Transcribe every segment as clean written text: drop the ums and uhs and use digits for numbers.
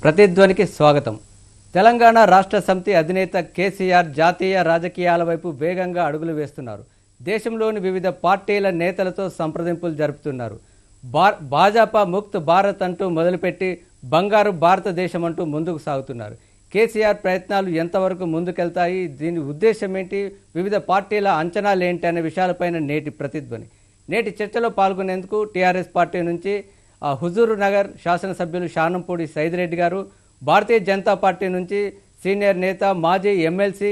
ప్రతిధ్వనికి స్వాగతం. తెలంగాణ రాష్ట్ర సమితి అధినేత కేసీఆర్ జాతీయ రాజకీయాల వైపు వేగంగా అడుగులు వేస్తున్నారు. దేశంలోని వివిధ పార్టీల నేతలతో సంప్రదింపులు జరుపుతున్నారు. భాజపా ముక్త్ భారత్ అంటూ మొదలుపెట్టి బంగారు భారతదేశం అంటూ ముందుకు సాగుతున్నారు. కేసీఆర్ ప్రయత్నాలు ఎంతవరకు ముందుకెళ్తాయి, దీని ఉద్దేశం ఏంటి, వివిధ పార్టీల అంచనాలు ఏంటి అనే విషయాలపైన నేటి ప్రతిధ్వని. నేటి చర్చలో పాల్గొనేందుకు టీఆర్ఎస్ పార్టీ నుంచి హుజూర్ నగర్ శాసనసభ్యులు షానంపూడి సైదిరెడ్డి గారు, భారతీయ జనతా పార్టీ నుంచి సీనియర్ నేత మాజీ ఎమ్మెల్సీ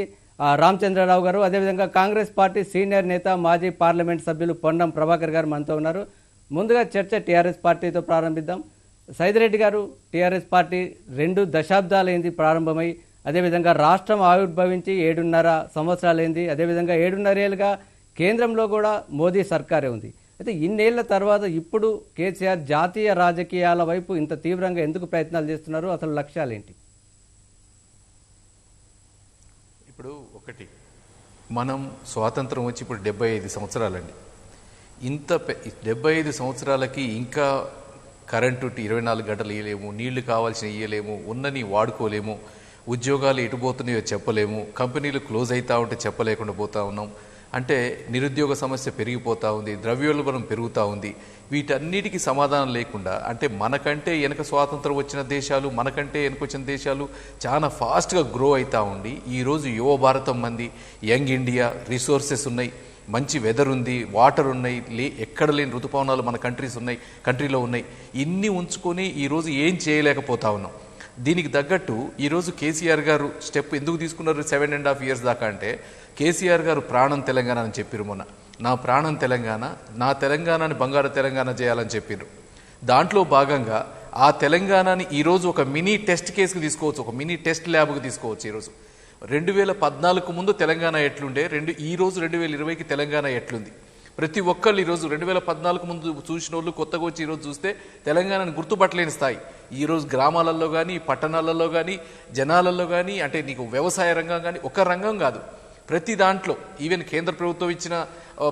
రామచంద్రరావు గారు, అదేవిధంగా కాంగ్రెస్ పార్టీ సీనియర్ నేత మాజీ పార్లమెంట్ సభ్యులు పొన్నం ప్రభాకర్ గారు మనతో ఉన్నారు. ముందుగా చర్చ టీఆర్ఎస్ పార్టీతో ప్రారంభిద్దాం. సైదిరెడ్డి గారు, టీఆర్ఎస్ పార్టీ 2 దశాబ్దాలైంది ప్రారంభమై, అదేవిధంగా రాష్ట్రం ఆవిర్భవించి 7.5 సంవత్సరాలైంది. అదేవిధంగా 7.5 ఏళ్ళుగా కేంద్రంలో కూడా మోదీ సర్కారే ఉంది. అయితే ఇన్నేళ్ల తర్వాత ఇప్పుడు కేసీఆర్ జాతీయ రాజకీయాల వైపు ఇంత తీవ్రంగా ఎందుకు ప్రయత్నాలు చేస్తున్నారు, అసలు లక్ష్యాలేంటి? ఇప్పుడు ఒకటి, మనం స్వాతంత్రం వచ్చి ఇప్పుడు 75 సంవత్సరాలండి. 75 సంవత్సరాలకి ఇంకా కరెంటు 24 గంటలు ఇవ్వలేము, నీళ్లు కావాల్సిన ఇవ్వలేము, ఉన్నని వాడుకోలేము, ఉద్యోగాలు ఎటుపోతున్నాయో చెప్పలేము, కంపెనీలు క్లోజ్ అవుతా ఉంటే చెప్పలేకుండా పోతా ఉన్నాం. అంటే నిరుద్యోగ సమస్య పెరిగిపోతూ ఉంది, ద్రవ్యోల్బణం పెరుగుతూ ఉంది. వీటన్నిటికీ సమాధానం లేకుండా, అంటే మనకంటే వెనక స్వాతంత్రం వచ్చిన దేశాలు, మనకంటే వెనకొచ్చిన దేశాలు చాలా ఫాస్ట్గా గ్రో అవుతూ ఉండి, ఈరోజు యువ భారతం మంది, యంగ్ ఇండియా, రిసోర్సెస్ ఉన్నాయి, మంచి వెదర్ ఉంది, వాటర్ ఉన్నాయి, ఎక్కడ లేని ఋతుపవనాలు మన కంట్రీలో ఉన్నాయి. ఇన్ని ఉంచుకొని ఈరోజు ఏం చేయలేకపోతా ఉన్నాం. దీనికి తగ్గట్టు ఈరోజు కేసీఆర్ గారు స్టెప్ ఎందుకు తీసుకున్నారు 7.5 years దాకా అంటే, కేసీఆర్ గారు ప్రాణం తెలంగాణ అని చెప్పారు. మొన్న నా ప్రాణం తెలంగాణ, నా తెలంగాణని బంగారు తెలంగాణ చేయాలని చెప్పారు. దాంట్లో భాగంగా ఆ తెలంగాణని ఈరోజు ఒక మినీ టెస్ట్ కేసుకు తీసుకోవచ్చు, ఒక మినీ టెస్ట్ ల్యాబ్కి తీసుకోవచ్చు. ఈరోజు 2014 ముందు తెలంగాణ ఎట్లుండే, ఈరోజు 2020కి తెలంగాణ ఎట్లుంది. ప్రతి ఒక్కళ్ళు ఈరోజు 2014 ముందు చూసిన వాళ్ళు కొత్తగా వచ్చి ఈరోజు చూస్తే తెలంగాణను గుర్తుపట్టలేని స్థాయి. ఈరోజు గ్రామాలలో కానీ, పట్టణాలలో కానీ, జనాలలో కానీ, అంటే నీకు వ్యవసాయ రంగం కానీ, ఒక రంగం కాదు, ప్రతి దాంట్లో, ఈవెన్ కేంద్ర ప్రభుత్వం ఇచ్చిన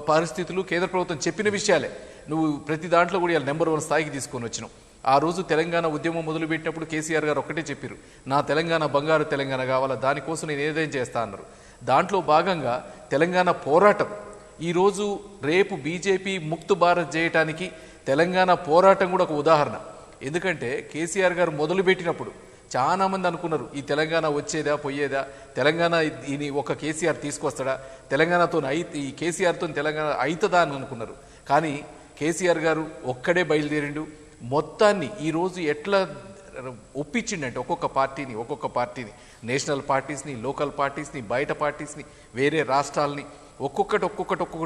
పరిస్థితులు, కేంద్ర ప్రభుత్వం చెప్పిన విషయాలే నువ్వు ప్రతి దాంట్లో కూడా ఇలా నెంబర్ 1 స్థాయికి తీసుకొని వచ్చినావు. ఆ రోజు తెలంగాణ ఉద్యమం మొదలుపెట్టినప్పుడు కేసీఆర్ గారు ఒక్కటే చెప్పారు, నా తెలంగాణ బంగారు తెలంగాణ కావాలా, దానికోసం నేను ఏదైనా చేస్తా అన్నారు. దాంట్లో భాగంగా తెలంగాణ పోరాటం ఈరోజు రేపు బీజేపీ ముక్త్ భారత్ చేయటానికి తెలంగాణ పోరాటం కూడా ఒక ఉదాహరణ. ఎందుకంటే కేసీఆర్ గారు మొదలుపెట్టినప్పుడు చాలామంది అనుకున్నారు, ఈ తెలంగాణ వచ్చేదా పోయేదా, తెలంగాణ దీని ఒక కేసీఆర్ తీసుకొస్తాడా, తెలంగాణతో ఈ కేసీఆర్తో తెలంగాణ అవుతుందా అని అనుకున్నారు. కానీ కేసీఆర్ గారు ఒక్కడే బయలుదేరిండు. మొత్తాన్ని ఈరోజు ఎట్లా ఒప్పించిండంటే ఒక్కొక్క పార్టీని, నేషనల్ పార్టీస్ని, లోకల్ పార్టీస్ని, బయట పార్టీస్ని, వేరే రాష్ట్రాలని ఒక్కొక్కటి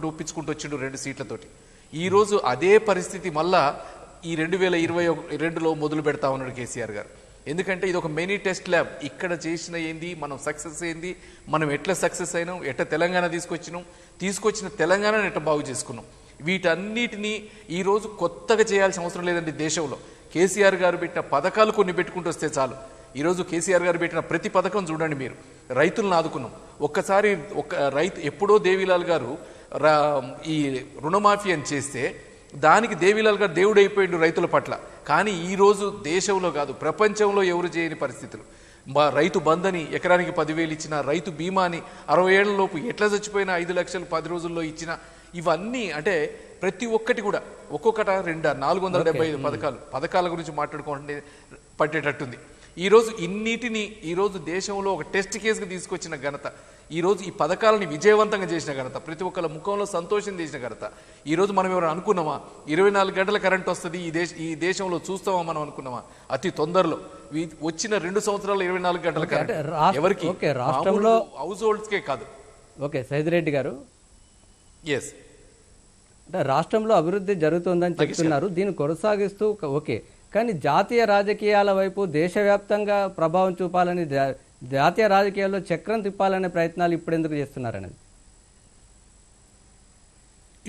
ఒప్పించుకుంటూ వచ్చిండు 2 సీట్లతోటి. ఈరోజు అదే పరిస్థితి మళ్ళా ఈ 2022లో మొదలు పెడతా ఉన్నాడు కేసీఆర్ గారు. ఎందుకంటే ఇది ఒక మినీ టెస్ట్ ల్యాబ్. ఇక్కడ చేసిన ఏంది, మనం సక్సెస్ ఏంది, మనం ఎట్లా సక్సెస్ అయినాం, ఎట్లా తెలంగాణ తీసుకొచ్చిన తెలంగాణను ఎట్లా బాగు చేసుకున్నాం, వీటన్నిటినీ ఈరోజు కొత్తగా చేయాల్సిన అవసరం లేదండి. దేశంలో కేసీఆర్ గారు పెట్టిన పథకాలు కొన్ని పెట్టుకుంటూ వస్తే చాలు. ఈరోజు కేసీఆర్ గారు పెట్టిన ప్రతి పథకం చూడండి మీరు. రైతులను ఆదుకున్నాం. ఒక్కసారి రైతు ఎప్పుడో దేవిలాల్ గారు ఈ రుణమాఫీ అని చేస్తే దానికి దేవిలాల్ గారు దేవుడు అయిపోయిండు రైతుల పట్ల. కానీ ఈరోజు దేశంలో కాదు, ప్రపంచంలో ఎవరు చేయని పరిస్థితులు. రైతు బంధని ఎకరానికి 10,000 ఇచ్చిన, రైతు బీమాని 60 ఏళ్లలోపు ఎట్లా చచ్చిపోయినా 5 లక్షలు 10 రోజుల్లో ఇచ్చిన, ఇవన్నీ అంటే ప్రతి ఒక్కటి కూడా ఒక్కొక్కట 475 పథకాల గురించి మాట్లాడుకోండి పట్టేటట్టుంది. ఈరోజు ఇన్నిటిని ఈరోజు దేశంలో ఒక టెస్ట్ కేసుకు తీసుకొచ్చిన ఘనత, ఈరోజు ఈ పథకాలని విజయవంతంగా చేసిన ఘనత, ప్రతి ఒక్కళ్ళ ముఖంలో సంతోషం చేసిన ఘనత. ఈరోజు మనం ఎవరు అనుకున్నామా 24 గంటల కరెంట్ వస్తుంది ఈ దేశంలో చూస్తామా మనం అనుకున్నామా? అతి తొందరలో వచ్చిన 2 సంవత్సరాలు 24 గంటల కరెంట్ ఎవరికి, రాష్ట్రంలో హౌస్ హోల్డ్స్కే కాదు. ఓకే సైదిరెడ్డి గారు, ఎస్, అంటే రాష్ట్రంలో అభివృద్ధి జరుగుతుందని చెప్తున్నారు, దీన్ని కొనసాగిస్తూ ఓకే. కానీ జాతీయ రాజకీయాల వైపు దేశవ్యాప్తంగా ప్రభావం చూపాలని, జాతీయ రాజకీయాల్లో చక్రం తిప్పాలనే ప్రయత్నాలు ఇప్పుడు ఎందుకు చేస్తున్నారనేది?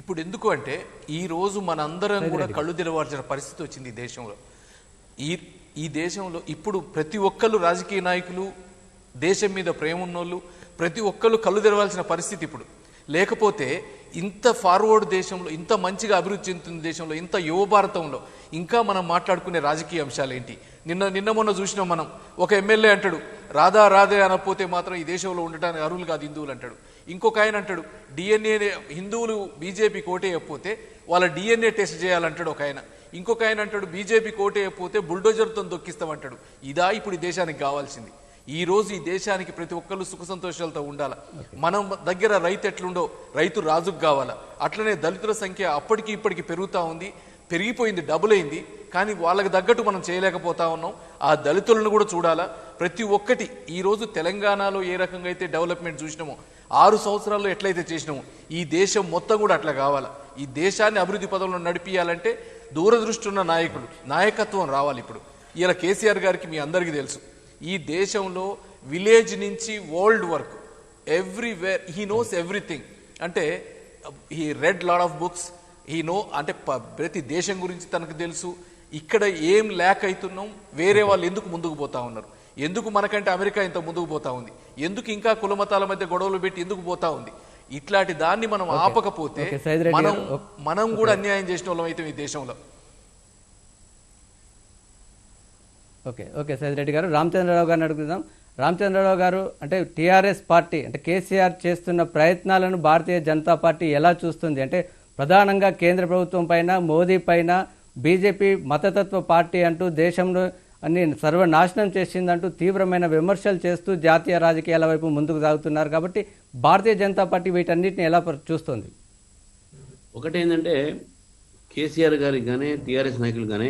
ఇప్పుడు ఎందుకు అంటే ఈరోజు మనందరం కూడా కళ్ళు తెరవాల్సిన పరిస్థితి వచ్చింది ఈ దేశంలో. ఈ దేశంలో ఇప్పుడు ప్రతి ఒక్కళ్ళు రాజకీయ నాయకులు, దేశం మీద ప్రేమ ఉన్నోళ్ళు, ప్రతి ఒక్కళ్ళు కళ్ళు తెరవాల్సిన పరిస్థితి ఇప్పుడు. లేకపోతే ఇంత ఫార్వర్డ్ దేశంలో, ఇంత మంచిగా అభివృద్ధి చెందుతున్న దేశంలో, ఇంత యువ భారతంలో ఇంకా మనం మాట్లాడుకునే రాజకీయ అంశాలు ఏంటి? నిన్న మొన్న చూసినాం మనం. ఒక ఎమ్మెల్యే అంటాడు రాధే అనకపోతే మాత్రం ఈ దేశంలో ఉండటానికి అర్హులు కాదు హిందువులు అంటాడు. ఇంకొక ఆయన అంటాడు డిఎన్ఏ హిందువులు బీజేపీ కోటేయకపోతే వాళ్ళ డిఎన్ఏ టెస్ట్ చేయాలంటాడు ఒక ఆయన. ఇంకొక ఆయన అంటాడు బీజేపీ కోటేయకపోతే బుల్డోజర్తో దొక్కిస్తామంటాడు. ఇదా ఇప్పుడు ఈ దేశానికి కావాల్సింది? ఈ రోజు ఈ దేశానికి ప్రతి ఒక్కళ్ళు సుఖ సంతోషాలతో ఉండాలా. మనం దగ్గర రైతు ఎట్లుండో రైతు రాజుకు కావాలా. అట్లనే దళితుల సంఖ్య అప్పటికి ఇప్పటికి పెరుగుతూ ఉంది, పెరిగిపోయింది, డబుల్ అయింది. కానీ వాళ్ళకి తగ్గట్టు మనం చేయలేకపోతా ఉన్నాం. ఆ దళితులను కూడా చూడాలా. ప్రతి ఒక్కటి ఈరోజు తెలంగాణలో ఏ రకంగా అయితే డెవలప్మెంట్ చూసినామో, 6 సంవత్సరాల్లో ఎట్లయితే చేసినామో ఈ దేశం మొత్తం కూడా అట్లా కావాలా. ఈ దేశాన్ని అభివృద్ధి పదంలో నడిపియాలంటే దూరదృష్టి ఉన్న నాయకత్వం రావాలి. ఇప్పుడు ఇలా కేసీఆర్ గారికి మీ అందరికీ తెలుసు, ఈ దేశంలో విలేజ్ నుంచి వరల్డ్ వరకు ఎవ్రీవేర్ హీ నోస్ ఎవ్రీథింగ్. అంటే he red lot of books, he no, అంటే ప్రతి దేశం గురించి తనకు తెలుసు. ఇక్కడ ఏం ల్యాక్ అవుతున్నాం, వేరే వాళ్ళు ఎందుకు ముందుకు పోతా ఉన్నారు, ఎందుకు మనకంటే అమెరికా ఇంత ముందుకు పోతా ఉంది, ఎందుకు ఇంకా కులమతాల మధ్య గొడవలు పెట్టి ఎందుకు పోతా ఉంది, ఇట్లాంటి దాన్ని మనం ఆపకపోతే మనం కూడా అన్యాయం చేసిన వాళ్ళం అయితే ఈ దేశంలో. ఓకే సైదిరెడ్డి గారు, రామచంద్రరావు గారిని అడుగుదాం. రామచంద్రరావు గారు, అంటే టీఆర్ఎస్ పార్టీ అంటే కేసీఆర్ చేస్తున్న ప్రయత్నాలను భారతీయ జనతా పార్టీ ఎలా చూస్తుంది? అంటే ప్రధానంగా కేంద్ర ప్రభుత్వం పైన, మోదీ పైన బీజేపీ మతతత్వ పార్టీ అంటూ దేశంలో అన్ని సర్వనాశనం చేసిందంటూ తీవ్రమైన విమర్శలు చేస్తూ జాతీయ రాజకీయాల వైపు ముందుకు సాగుతున్నారు. కాబట్టి భారతీయ జనతా పార్టీ వీటన్నిటిని ఎలా చూస్తుంది? ఒకటేంటంటే కేసీఆర్ గారికి కానీ టీఆర్ఎస్ నాయకులు కానీ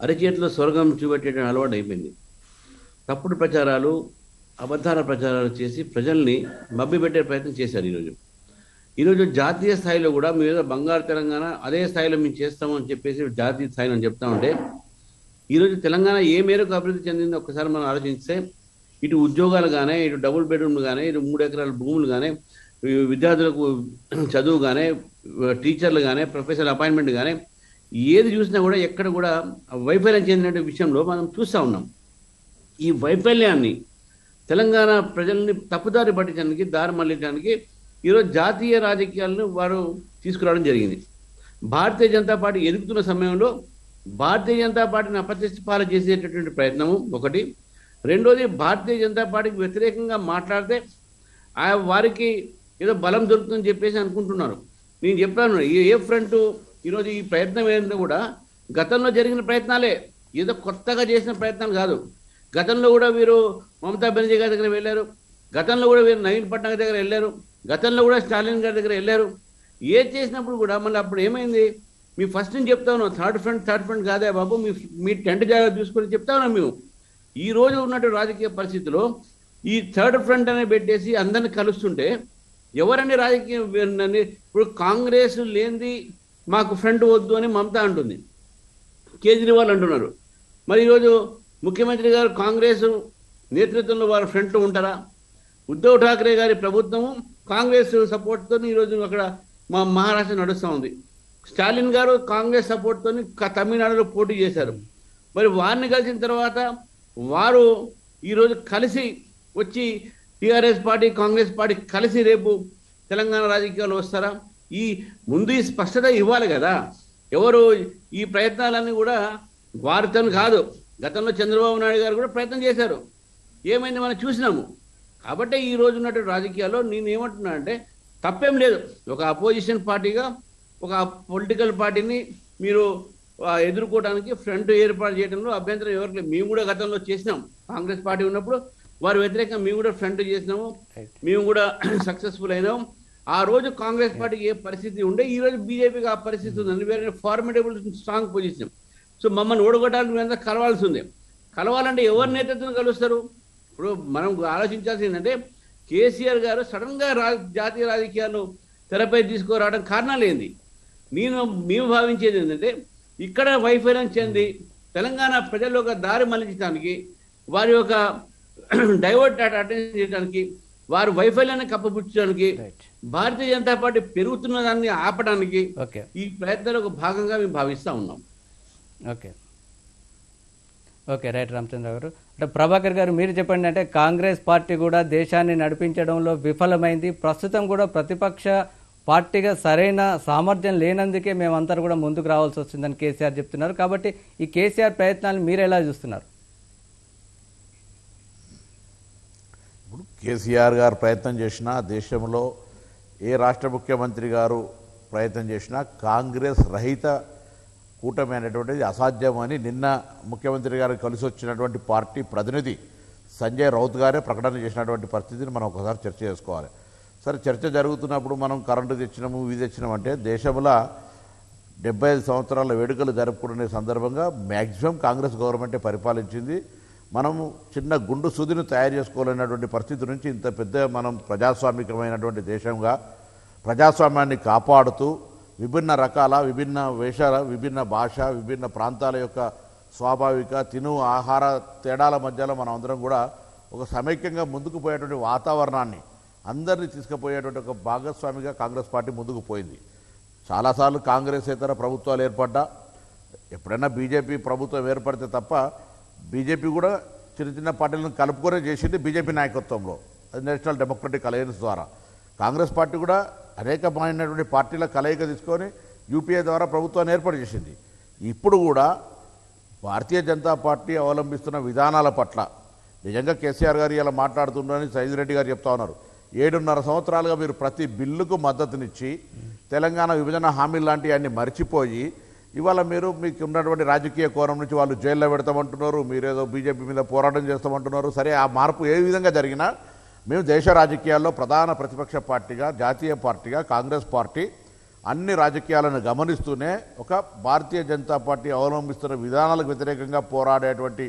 అరచేతిలో స్వర్గం చూపెట్టే అలవాటు అయిపోయింది. తప్పుడు ప్రచారాలు, అబద్ధాల ప్రచారాలు చేసి ప్రజల్ని మభ్యపెట్టే ప్రయత్నం చేశారు. ఈరోజు జాతీయ స్థాయిలో కూడా మేము బంగారు తెలంగాణ అదే స్థాయిలో మేము చేస్తామని చెప్పేసి జాతీయ స్థాయిలో అని చెప్తా ఉంటే, ఈరోజు తెలంగాణ ఏ మేరకు అభివృద్ధి చెందిందో ఒక్కసారి మనం ఆలోచిస్తే, ఇటు ఉద్యోగాలు కానీ, ఇటు డబుల్ బెడ్రూమ్లు కానీ, ఇటు 3 ఎకరాల భూములు కానీ, విద్యార్థులకు చదువు కానీ, టీచర్లు కానీ, ప్రొఫెసర్ అపాయింట్మెంట్ కానీ, ఏది చూసినా కూడా ఎక్కడ కూడా వైఫల్యం చెందిన విషయంలో మనం చూస్తూ ఉన్నాం. ఈ వైఫల్యాన్ని తెలంగాణ ప్రజల్ని తప్పుదారి పట్టించడానికి, దారి మళ్లించడానికి ఈరోజు జాతీయ రాజకీయాలను వారు తీసుకురావడం జరిగింది. భారతీయ జనతా పార్టీ ఎదుగుతున్న సమయంలో భారతీయ జనతా పార్టీని అప్రతిష్ఠపాలు చేసేటటువంటి ప్రయత్నము ఒకటి. రెండోది, భారతీయ జనతా పార్టీకి వ్యతిరేకంగా మాట్లాడితే వారికి ఏదో బలం దొరుకుతుందని చెప్పేసి అనుకుంటున్నారు. నేను చెప్పాను, ఏ ఫ్రంట్ ఈరోజు ఈ ప్రయత్నం ఏంటో కూడా గతంలో జరిగిన ప్రయత్నాలే, ఏదో కొత్తగా చేసిన ప్రయత్నాలు కాదు. గతంలో కూడా వీరు మమతా బెనర్జీ గారి దగ్గర వెళ్ళారు, గతంలో కూడా వీరు నవీన్ పట్నాయక్ దగ్గర వెళ్ళారు, గతంలో కూడా స్టాలిన్ గారి దగ్గర వెళ్ళారు. ఏది చేసినప్పుడు కూడా మళ్ళీ అప్పుడు ఏమైంది, మీ ఫస్ట్ నుంచి చెప్తా ఉన్నాం, థర్డ్ ఫ్రంట్ కాదే బాబు, మీ టెంట్ జాగ్రత్త చూసుకొని చెప్తా ఉన్నాం మేము. ఈ రోజు ఉన్నటువంటి రాజకీయ పరిస్థితిలో ఈ థర్డ్ ఫ్రంట్ అనే పెట్టేసి అందరిని కలుస్తుంటే ఎవరని రాజకీయం? ఇప్పుడు కాంగ్రెస్ లేనిది మాకు ఫ్రంట్ వద్దు అని మమతా అంటుంది, కేజ్రీవాల్ అంటున్నారు. మరి ఈరోజు ముఖ్యమంత్రి గారు కాంగ్రెస్ నేతృత్వంలో వారు ఫ్రంట్ ఉంటారా? ఉద్ధవ్ ఠాక్రే గారి ప్రభుత్వము కాంగ్రెస్ సపోర్ట్తో ఈరోజు అక్కడ మా మహారాష్ట్ర నడుస్తూ ఉంది. స్టాలిన్ గారు కాంగ్రెస్ సపోర్ట్తో తమిళనాడులో పోటీ చేశారు. మరి వారిని కలిసిన తర్వాత వారు ఈరోజు కలిసి వచ్చి టీఆర్ఎస్ పార్టీ, కాంగ్రెస్ పార్టీ కలిసి రేపు తెలంగాణ రాజకీయాలు వస్తారా? ముందు ఈ స్పష్టత ఇవ్వాలి కదా. ఎవరు ఈ ప్రయత్నాలన్నీ కూడా వారితో కాదు, గతంలో చంద్రబాబు నాయుడు గారు కూడా ప్రయత్నం చేశారు, ఏమైంది మనం చూసినాము. కాబట్టి ఈ రోజు ఉన్నటువంటి రాజకీయాల్లో నేను ఏమంటున్నా అంటే, తప్పేం లేదు. ఒక అపోజిషన్ పార్టీగా ఒక పొలిటికల్ పార్టీని మీరు ఎదుర్కోవడానికి ఫ్రంట్ ఏర్పాటు చేయడంలో అభ్యంతరం ఎవరికి లేదు. మేము కూడా గతంలో చేసినాం, కాంగ్రెస్ పార్టీ ఉన్నప్పుడు వారు వ్యతిరేకంగా మేము కూడా ఫ్రంట్ చేసినాము, మేము కూడా సక్సెస్ఫుల్ అయినాం. ఆ రోజు కాంగ్రెస్ పార్టీకి ఏ పరిస్థితి ఉండే, ఈ రోజు బీజేపీకి ఆ పరిస్థితి ఉంది. వేరే ఫార్మిడబుల్ స్ట్రాంగ్ పొజిషన్. సో మమ్మల్ని ఓడగొట్టాలని మేమంతా కలవాల్సి ఉంది. కలవాలంటే ఎవరి నేతృత్వం కలుస్తారు? ఇప్పుడు మనం ఆలోచించాల్సింది ఏంటంటే, కేసీఆర్ గారు సడన్ గా జాతీయ రాజకీయాలు తెరపై తీసుకురావడం కారణాలు ఏంది? మేము భావించేది ఏంటంటే, ఇక్కడ వైఫల్యం చెంది తెలంగాణ ప్రజల్లో ఒక దారి మళ్లించడానికి, వారి యొక్క డైవర్ట్ అటెండ్ చేయడానికి, వారి వైఫల్యాన్ని కప్పపుచ్చడానికి, భారతీయ జనతా పార్టీ పెరుగుతున్న దాన్ని ఆపడానికి ఈ ప్రయత్నాలు ఒక భాగంగా మేము భావిస్తా ఉన్నాం. ఓకే రైట్ రామచంద్ర గారు. అంటే ప్రభాకర్ గారు మీరు చెప్పండి, అంటే కాంగ్రెస్ పార్టీ కూడా దేశాన్ని నడిపించడంలో విఫలమైంది, ప్రస్తుతం కూడా ప్రతిపక్ష పార్టీగా సరైన సామర్థ్యం లేనందుకే మేమంతా కూడా ముందుకు రావాల్సి వస్తుందని కేసీఆర్ చెప్తున్నారు. కాబట్టి ఈ కేసీఆర్ ప్రయత్నాలను మీరు ఎలా చూస్తున్నారు? ఇప్పుడు కేసీఆర్ గారు ప్రయత్నం చేసినా, దేశంలో ఏ రాష్ట్ర ముఖ్యమంత్రి గారు ప్రయత్నం చేసినా కాంగ్రెస్ రహిత కూటమి అనేటువంటిది అసాధ్యం అని నిన్న ముఖ్యమంత్రి గారు కలిసి వచ్చినటువంటి పార్టీ ప్రతినిధి సంజయ్ రౌత్ గారే ప్రకటన చేసినటువంటి పరిస్థితిని మనం ఒకసారి చర్చ చేసుకోవాలి. సరే, చర్చ జరుగుతున్నప్పుడు మనం కరెంటు తెచ్చినాము, ఇవి తెచ్చినామంటే దేశంలో 75 సంవత్సరాల వేడుకలు జరుపుకునే సందర్భంగా మ్యాక్సిమం కాంగ్రెస్ గవర్నమెంటే పరిపాలించింది. మనము చిన్న గుండు సూదిని తయారు చేసుకోలేనటువంటి పరిస్థితి నుంచి ఇంత పెద్ద మనం ప్రజాస్వామికమైనటువంటి దేశంగా ప్రజాస్వామ్యాన్ని కాపాడుతూ విభిన్న రకాల, విభిన్న వేషాల, విభిన్న భాష, విభిన్న ప్రాంతాల యొక్క స్వాభావిక ఆహార తేడాల మధ్యలో మనం అందరం కూడా ఒక సమైక్యంగా ముందుకు పోయేటువంటి వాతావరణాన్ని, అందరినీ తీసుకుపోయేటువంటి ఒక భాగస్వామిగా కాంగ్రెస్ పార్టీ ముందుకు పోయింది. చాలాసార్లు కాంగ్రెస్ ఇతర ప్రభుత్వాలు ఏర్పడ్డా, ఎప్పుడైనా బీజేపీ ప్రభుత్వం ఏర్పడితే తప్ప బీజేపీ కూడా చిన్న చిన్న పార్టీలను కలుపుకొనే చేసింది బీజేపీ నాయకత్వంలో, అది నేషనల్ డెమోక్రటిక్ అలయన్స్ ద్వారా. కాంగ్రెస్ పార్టీ కూడా అనేకమైనటువంటి పార్టీల కలయిక తీసుకొని యూపీఏ ద్వారా ప్రభుత్వాన్ని ఏర్పాటు చేసింది. ఇప్పుడు కూడా భారతీయ జనతా పార్టీ అవలంబిస్తున్న విధానాల పట్ల నిజంగా కేసీఆర్ గారు ఇలా మాట్లాడుతున్నారని సైదిరెడ్డి గారు చెప్తా ఉన్నారు. 7.5 సంవత్సరాలుగా మీరు ప్రతి బిల్లుకు మద్దతునిచ్చి తెలంగాణ విభజన హామీలు లాంటి అన్ని మర్చిపోయి ఇవాళ మీరు మీకు ఉన్నటువంటి రాజకీయ కోణం నుంచి వాళ్ళు జైల్లో పెడతామంటున్నారు, మీరేదో బీజేపీ మీద పోరాటం చేస్తామంటున్నారు. సరే, ఆ మార్పు ఏ విధంగా జరిగినా మేము దేశ రాజకీయాల్లో ప్రధాన ప్రతిపక్ష పార్టీగా, జాతీయ పార్టీగా కాంగ్రెస్ పార్టీ అన్ని రాజకీయాలను గమనిస్తూనే ఒక భారతీయ జనతా పార్టీ అవలంబిస్తున్న విధానాలకు వ్యతిరేకంగా పోరాడేటువంటి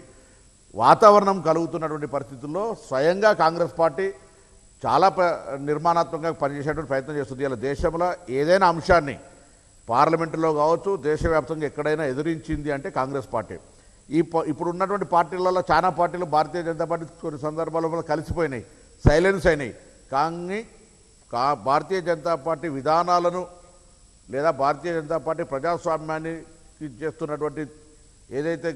వాతావరణం కలుగుతున్నటువంటి పరిస్థితుల్లో స్వయంగా కాంగ్రెస్ పార్టీ చాలా నిర్మాణాత్మకంగా పనిచేసేటువంటి ప్రయత్నం చేస్తుంది. ఇలా దేశంలో ఏదైనా అంశాన్ని పార్లమెంటులో కావచ్చు, దేశవ్యాప్తంగా ఎక్కడైనా ఎదిరించింది అంటే కాంగ్రెస్ పార్టీ. ఇప్పుడు ఉన్నటువంటి పార్టీలలో చాలా పార్టీలు భారతీయ జనతా పార్టీ కొన్ని సందర్భాలలో కలిసిపోయినాయి, సైలెన్స్ అయినాయి. కానీ భారతీయ జనతా పార్టీ విధానాలను లేదా భారతీయ జనతా పార్టీ ప్రజాస్వామ్యాన్ని చేస్తున్నటువంటి ఏదైతే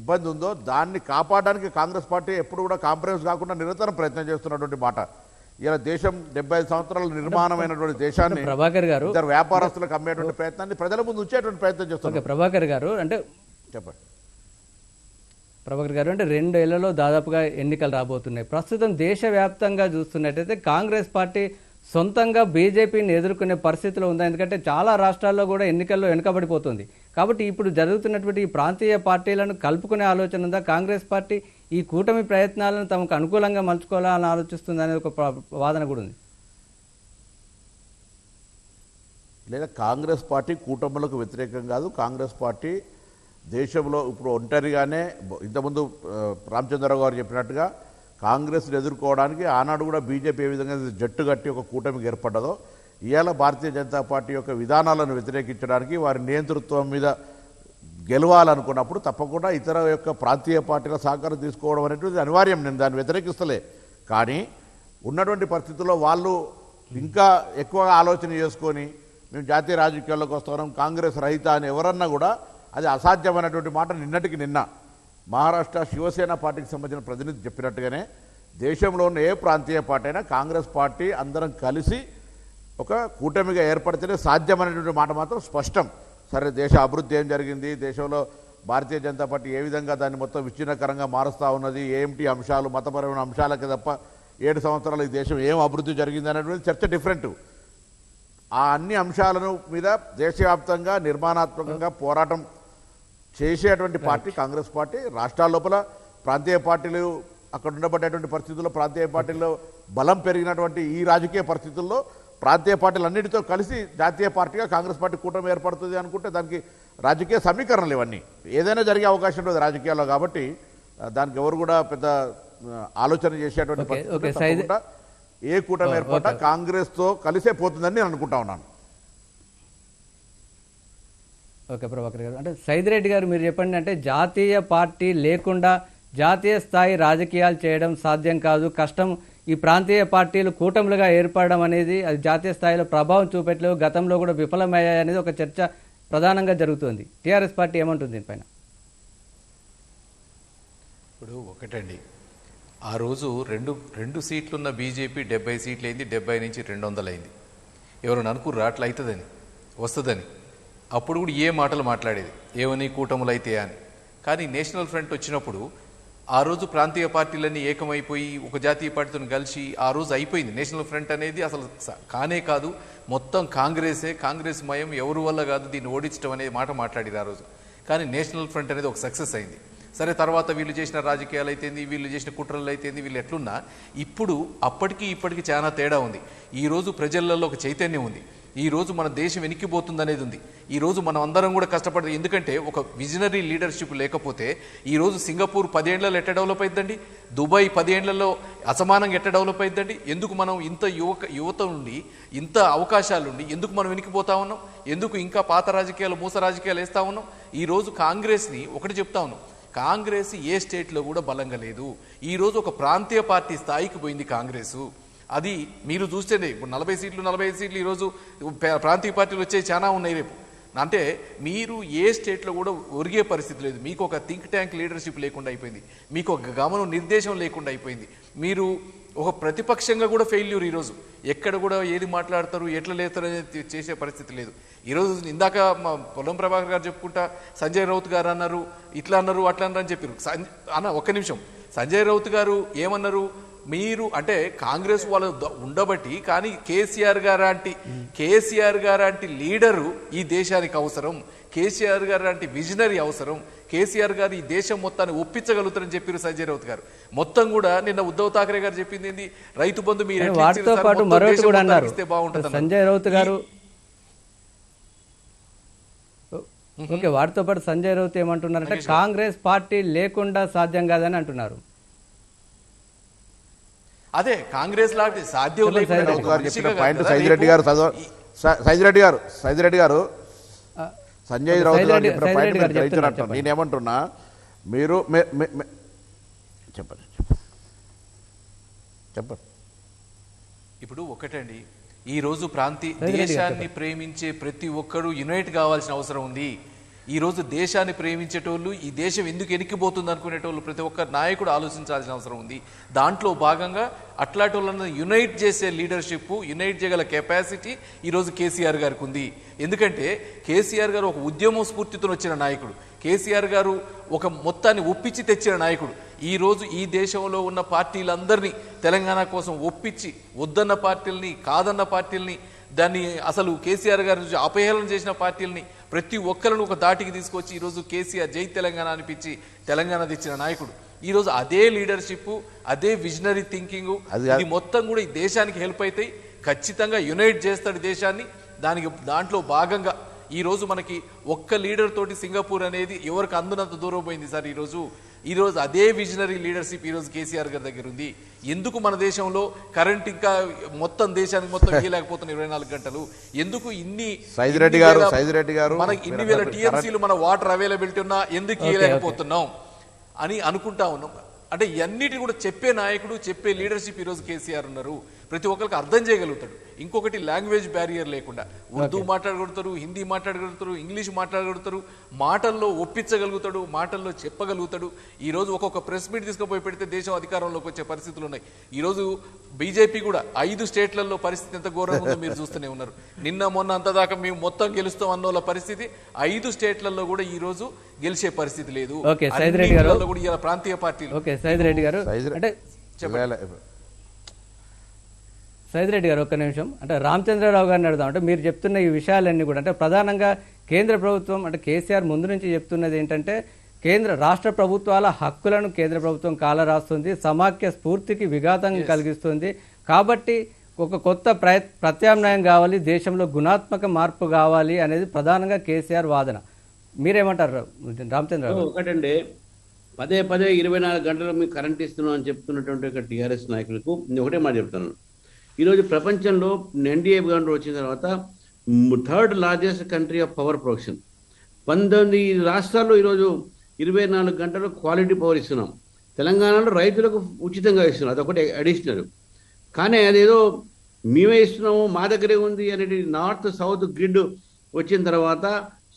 ఇబ్బంది ఉందో దాన్ని కాపాడడానికి కాంగ్రెస్ పార్టీ ఎప్పుడు కూడా కాంప్రమైజ్ కాకుండా నిరంతరం ప్రయత్నం చేస్తున్నటువంటి మాట. ఇలా దేశం 75 సంవత్సరాల నిర్మాణమైనటువంటి దేశాన్ని ప్రభాకర్ గారు ఇద్దరు వ్యాపారస్తులకు అమ్మేటువంటి ప్రయత్నాన్ని ప్రజల ముందు ఉంచేటువంటి ప్రయత్నం చేస్తున్నారు. ప్రభాకర్ గారు అంటే చెప్పండి. ప్రభాకర్ గారు అంటే 2 ఏళ్లలో దాదాపుగా ఎన్నికలు రాబోతున్నాయి. ప్రస్తుతం దేశవ్యాప్తంగా చూస్తున్నట్టయితే కాంగ్రెస్ పార్టీ సొంతంగా బీజేపీని ఎదుర్కొనే పరిస్థితిలో ఉంది. ఎందుకంటే చాలా రాష్ట్రాల్లో కూడా ఎన్నికల్లో వెనుకబడిపోతుంది. కాబట్టి ఇప్పుడు జరుగుతున్నటువంటి ఈ ప్రాంతీయ పార్టీలను కలుపుకునే ఆలోచన ఉందా? కాంగ్రెస్ పార్టీ ఈ కూటమి ప్రయత్నాలను తమకు అనుకూలంగా మలుచుకోవాలని ఆలోచిస్తుంది అనేది ఒక వాదన కూడా ఉంది. లేదా కాంగ్రెస్ పార్టీ కూటములకు వ్యతిరేకం కాదు. కాంగ్రెస్ పార్టీ దేశంలో ఇప్పుడు ఒంటరిగానే, ఇంతకుముందు రామచంద్రరావు గారు చెప్పినట్టుగా కాంగ్రెస్ని ఎదుర్కోవడానికి ఆనాడు కూడా బీజేపీ ఏ విధంగా జట్టు కట్టి ఒక కూటమికి ఏర్పడ్డదో, ఇవాళ భారతీయ జనతా పార్టీ యొక్క విధానాలను వ్యతిరేకించడానికి, వారి నియంతృత్వం మీద గెలవాలనుకున్నప్పుడు తప్పకుండా ఇతర యొక్క ప్రాంతీయ పార్టీల సహకారం తీసుకోవడం అనేటువంటిది అనివార్యం. నేను దాన్ని వ్యతిరేకిస్తలే. కానీ ఉన్నటువంటి పరిస్థితుల్లో వాళ్ళు ఇంకా ఎక్కువగా ఆలోచన చేసుకొని మేము జాతీయ రాజకీయాల్లోకి వస్తున్నాం, కాంగ్రెస్ రహిత అని ఎవరన్నా కూడా అది అసాధ్యమైనటువంటి మాట. నిన్నటికి నిన్న మహారాష్ట్ర శివసేన పార్టీకి సంబంధించిన ప్రతినిధి చెప్పినట్టుగానే దేశంలో ఉన్న ఏ ప్రాంతీయ పార్టీ అయినా కాంగ్రెస్ పార్టీ అందరం కలిసి ఒక కూటమిగా ఏర్పడితేనే సాధ్యమైనటువంటి మాట మాత్రం స్పష్టం. సరే, దేశ అభివృద్ధి ఏం జరిగింది, దేశంలో భారతీయ జనతా పార్టీ ఏ విధంగా దాన్ని మొత్తం విచ్ఛిన్నకరంగా మారుస్తూ ఉన్నది, ఏమిటి అంశాలు, మతపరమైన అంశాలకి తప్ప 7 సంవత్సరాలు ఈ దేశం ఏం అభివృద్ధి జరిగింది అనేటువంటి చర్చ డిఫరెంట్. ఆ అన్ని అంశాలను మీద దేశవ్యాప్తంగా నిర్మాణాత్మకంగా పోరాటం చేసేటువంటి పార్టీ కాంగ్రెస్ పార్టీ. రాష్ట్రాల లోపల ప్రాంతీయ పార్టీలు అక్కడ ఉండబడేటువంటి పరిస్థితుల్లో, ప్రాంతీయ పార్టీల్లో బలం పెరిగినటువంటి ఈ రాజకీయ పరిస్థితుల్లో ప్రాంతీయ పార్టీలన్నిటితో కలిసి జాతీయ పార్టీగా కాంగ్రెస్ పార్టీ కూటమి ఏర్పడుతుంది అనుకుంటే దానికి రాజకీయ సమీకరణలు ఇవన్నీ ఏదైనా జరిగే అవకాశం ఉంటుంది రాజకీయాల్లో. కాబట్టి దానికి ఎవరు కూడా పెద్ద ఆలోచన చేసేటువంటి పరిస్థితి ఏ కూటమి ఏర్పడ్డా కాంగ్రెస్తో కలిసే పోతుందని నేను అనుకుంటా ఉన్నాను. ఓకే ప్రభాకర్ గారు, అంటే సైదిరెడ్డి గారు మీరు చెప్పండి, అంటే జాతీయ పార్టీ లేకుండా జాతీయ స్థాయి రాజకీయాలు చేయడం సాధ్యం కాదు, కష్టం. ఈ ప్రాంతీయ పార్టీలు కూటములుగా ఏర్పడడం అనేది అది జాతీయ స్థాయిలో ప్రభావం చూపెట్టలేవు, గతంలో కూడా విఫలమయ్యాయి అనేది ఒక చర్చ ప్రధానంగా జరుగుతుంది. టీఆర్ఎస్ పార్టీ ఏమంటుంది దీనిపైన? ఇప్పుడు ఒకటండి, ఆ రోజు రెండు సీట్లున్న బీజేపీ 70 సీట్లు అయింది, 70 నుంచి 200 అయింది. ఎవరైనా అనుకుర్రా అట్లా అవుతుందని, వస్తుందని? అప్పుడు కూడా ఏ మాటలు మాట్లాడేది, ఏమని కూటములు అయితే అని. కానీ నేషనల్ ఫ్రంట్ వచ్చినప్పుడు ఆ రోజు ప్రాంతీయ పార్టీలన్నీ ఏకమైపోయి ఒక జాతీయ పార్టీతో కలిసి ఆ రోజు అయిపోయింది. నేషనల్ ఫ్రంట్ అనేది అసలు కానే కాదు, మొత్తం కాంగ్రెస్ మయం, ఎవరి వల్ల కాదు దీన్ని ఓడించడం అనే మాట మాట్లాడేది ఆ రోజు. కానీ నేషనల్ ఫ్రంట్ అనేది ఒక సక్సెస్ అయింది. సరే, తర్వాత వీళ్ళు చేసిన రాజకీయాలు అయితేంది, వీళ్ళు చేసిన కుట్రలు అయితేంది, వీళ్ళు ఎట్లున్నా ఇప్పుడు అప్పటికి ఇప్పటికి చాలా తేడా ఉంది. ఈరోజు ప్రజలలో ఒక చైతన్యం ఉంది. ఈరోజు మన దేశం వెనక్కిపోతుంది అనేది ఉంది. ఈరోజు మనం అందరం కూడా కష్టపడదు. ఎందుకంటే ఒక విజనరీ లీడర్షిప్ లేకపోతే ఈరోజు సింగపూర్ 10 ఏళ్లలో ఎట్ట డెవలప్ అయిద్దండి, దుబాయ్ 10 ఏళ్లలో అసమానంగా ఎట్ట డెవలప్ అయిద్దండి. ఎందుకు మనం ఇంత యువత నుండి, ఇంత అవకాశాలుండి ఎందుకు మనం వెనక్కిపోతా ఉన్నాం? ఎందుకు ఇంకా పాత రాజకీయాలు, మూస రాజకీయాలు వేస్తూ ఉన్నాం? ఈరోజు కాంగ్రెస్ని ఒకటి చెప్తా ఉన్నాం, కాంగ్రెస్ ఏ స్టేట్లో కూడా బలంగా లేదు. ఈరోజు ఒక ప్రాంతీయ పార్టీ స్థాయికి పోయింది కాంగ్రెసు. అది మీరు చూస్తేనే ఇప్పుడు 40 సీట్లు 45 సీట్లు ఈరోజు ప్రాంతీయ పార్టీలు వచ్చే చాలా ఉన్నాయి రేపు. అంటే మీరు ఏ స్టేట్లో కూడా ఒరిగే పరిస్థితి లేదు. మీకు ఒక థింక్ ట్యాంక్ లీడర్షిప్ లేకుండా అయిపోయింది, మీకు ఒక గమనం నిర్దేశం లేకుండా అయిపోయింది. మీరు ఒక ప్రతిపక్షంగా కూడా ఫెయిల్యూర్. ఈరోజు ఎక్కడ కూడా ఏది మాట్లాడతారు, ఎట్లా లేస్తారు అనేది చేసే పరిస్థితి లేదు. ఈరోజు ఇందాక మా పొలం ప్రభాకర్ గారు చెప్పుకుంటా సంజయ్ రౌత్ గారు అన్నారు, ఇట్లా అన్నారు, అట్లా అన్నారు అని చెప్పారు. అన్న ఒక్క నిమిషం, సంజయ్ రౌత్ గారు ఏమన్నారు? మీరు అంటే కాంగ్రెస్ వాళ్ళు ఉండబట్టి, కానీ కేసీఆర్ గారంటి లీడరు ఈ దేశానికి అవసరం, కేసీఆర్ గారు లాంటి విజనరీ అవసరం, కేసీఆర్ గారు ఈ దేశం మొత్తాన్ని ఒప్పించగలుగుతారని చెప్పారు సంజయ్ రౌత్ గారు. మొత్తం కూడా నిన్న ఉద్ధవ్ ఠాక్రే గారు చెప్పింది ఏంది, రైతు బంధు మీరు వాటితో పాటు మరొకటి కూడా అన్నారు సంజయ్ రౌత్ గారు. ఓకే, వాటితో పాటు సంజయ్ రౌత్ ఏమంటున్నారంటే కాంగ్రెస్ పార్టీ లేకుండా సాధ్యం కాదని అంటున్నారు. అదే కాంగ్రెస్ లాంటి సాధ్యం సంజయ్ రౌత్ గారు చెప్పిన పాయింట్ నేనేమంటున్నా, మీరు చెప్పండి. ఇప్పుడు ఒకటండి, ఈరోజు దేశాన్ని ప్రేమించే ప్రతి ఒక్కరూ యునైట్ కావాల్సిన అవసరం ఉంది. ఈరోజు దేశాన్ని ప్రేమించేటోళ్ళు, ఈ దేశం ఎందుకు ఎనికిపోతుంది అనుకునేటోళ్ళు ప్రతి ఒక్క నాయకుడు ఆలోచించాల్సిన అవసరం ఉంది. దాంట్లో భాగంగా అట్లాంటి వాళ్ళని యునైట్ చేసే లీడర్షిప్, యునైట్ చేయగల కెపాసిటీ ఈరోజు కేసీఆర్ గారికి ఉంది. ఎందుకంటే కేసీఆర్ గారు ఒక ఉద్యమ స్ఫూర్తితో వచ్చిన నాయకుడు, కేసీఆర్ గారు ఒక మొత్తాన్ని ఒప్పించి తెచ్చిన నాయకుడు. ఈరోజు ఈ దేశంలో ఉన్న పార్టీలందరినీ తెలంగాణ కోసం ఒప్పించి, వద్దన్న పార్టీలని, కాదన్న పార్టీలని, దాన్ని అసలు కేసీఆర్ గారి నుంచి అపహేళన చేసిన పార్టీలని ప్రతి ఒక్కరిని ఒక దాటికి తీసుకొచ్చి ఈరోజు కేసీఆర్ జై తెలంగాణ అనిపించి తెలంగాణ తెచ్చిన నాయకుడు. ఈరోజు అదే లీడర్షిప్, అదే విజనరీ థింకింగ్, ఇది మొత్తం కూడా ఈ దేశానికి హెల్ప్ అవుతాయి. ఖచ్చితంగా యునైట్ చేస్తాడు దేశాన్ని. దాంట్లో భాగంగా ఈరోజు మనకి ఒక్క లీడర్ తోటి సింగపూర్ అనేది ఎవరికి అందునంత దూరం పోయింది సార్. ఈరోజు అదే విజనరీ లీడర్షిప్ ఈరోజు కేసీఆర్ గారి దగ్గర ఉంది. ఎందుకు మన దేశంలో కరెంట్ ఇంకా మొత్తం దేశానికి మొత్తం ఇవ్వలేకపోతున్నాం 24 గంటలు? ఎందుకు ఇన్ని మనకి ఇన్ని వేల టీఎంసీలు మన వాటర్ అవైలబిలిటీ ఉన్నా ఎందుకు ఇవ్వలేకపోతున్నాం అని అనుకుంటా ఉన్నాం. అంటే ఇవన్నిటి కూడా చెప్పే నాయకుడు, చెప్పే లీడర్షిప్ ఈరోజు కేసీఆర్ ఉన్నారు. ప్రతి ఒక్కరికి అర్థం చేయగలుగుతాడు. ఇంకొకటి లాంగ్వేజ్ బ్యారియర్ లేకుండా ఉర్దూ మాట్లాడగలుగుతారు, హిందీ మాట్లాడగలుగుతారు, ఇంగ్లీష్ మాట్లాడగలుగుతారు, మాటల్లో ఒప్పించగలుగుతాడు, మాటల్లో చెప్పగలుగుతాడు. ఈరోజు ఒక్కొక్క ప్రెస్ మీట్ తీసుకుపోయి పెడితే దేశం అధికారంలోకి వచ్చే పరిస్థితులు ఉన్నాయి. ఈరోజు బీజేపీ కూడా 5 స్టేట్లలో పరిస్థితి ఎంత ఘోరంగా ఉందో మీరు చూస్తూనే ఉన్నారు. నిన్న మొన్న అంతదాకా మేము మొత్తం గెలుస్తాం అన్నోళ్ళ పరిస్థితి 5 స్టేట్లలో కూడా ఈ రోజు గెలిచే పరిస్థితి లేదు. కూడా ఇలా ప్రాంతీయ పార్టీలు. సైదిరెడ్డి గారు అంటే సైదిరెడ్డి గారు ఒక్క నిమిషం, అంటే రామచంద్రరావు గారిని అడుగుదాం. అంటే మీరు చెప్తున్న ఈ విషయాలన్నీ కూడా అంటే ప్రధానంగా కేంద్ర ప్రభుత్వం, అంటే కేసీఆర్ ముందు నుంచి చెప్తున్నది ఏంటంటే రాష్ట్ర ప్రభుత్వాల హక్కులను కేంద్ర ప్రభుత్వం కాలరాస్తుంది, సమాఖ్య స్ఫూర్తికి విఘాతం కలిగిస్తుంది. కాబట్టి ఒక కొత్త ప్రత్యామ్నాయం కావాలి, దేశంలో గుణాత్మక మార్పు కావాలి అనేది ప్రధానంగా కేసీఆర్ వాదన. మీరేమంటారు రామచంద్రరావు? ఒకటంటే పదే 24 గంటలు మీకు కరెంట్ ఇస్తున్నాం అని చెప్తున్నటువంటి టీఆర్ఎస్ నాయకులకు నేను ఒకటే మాట చెప్తాను. ఈరోజు ప్రపంచంలో ఎన్డీఏ గవర్నమెంట్ వచ్చిన తర్వాత 3rd largest country of power production. 19 రాష్ట్రాల్లో ఈరోజు 24 గంటలు క్వాలిటీ పవర్ ఇస్తున్నాం. తెలంగాణలో రైతులకు ఉచితంగా ఇస్తున్నాం, అదొకటి అడిషనల్. కానీ అదేదో మేమే ఇస్తున్నాము, మా దగ్గరే ఉంది అనేది నార్త్ సౌత్ గ్రిడ్ వచ్చిన తర్వాత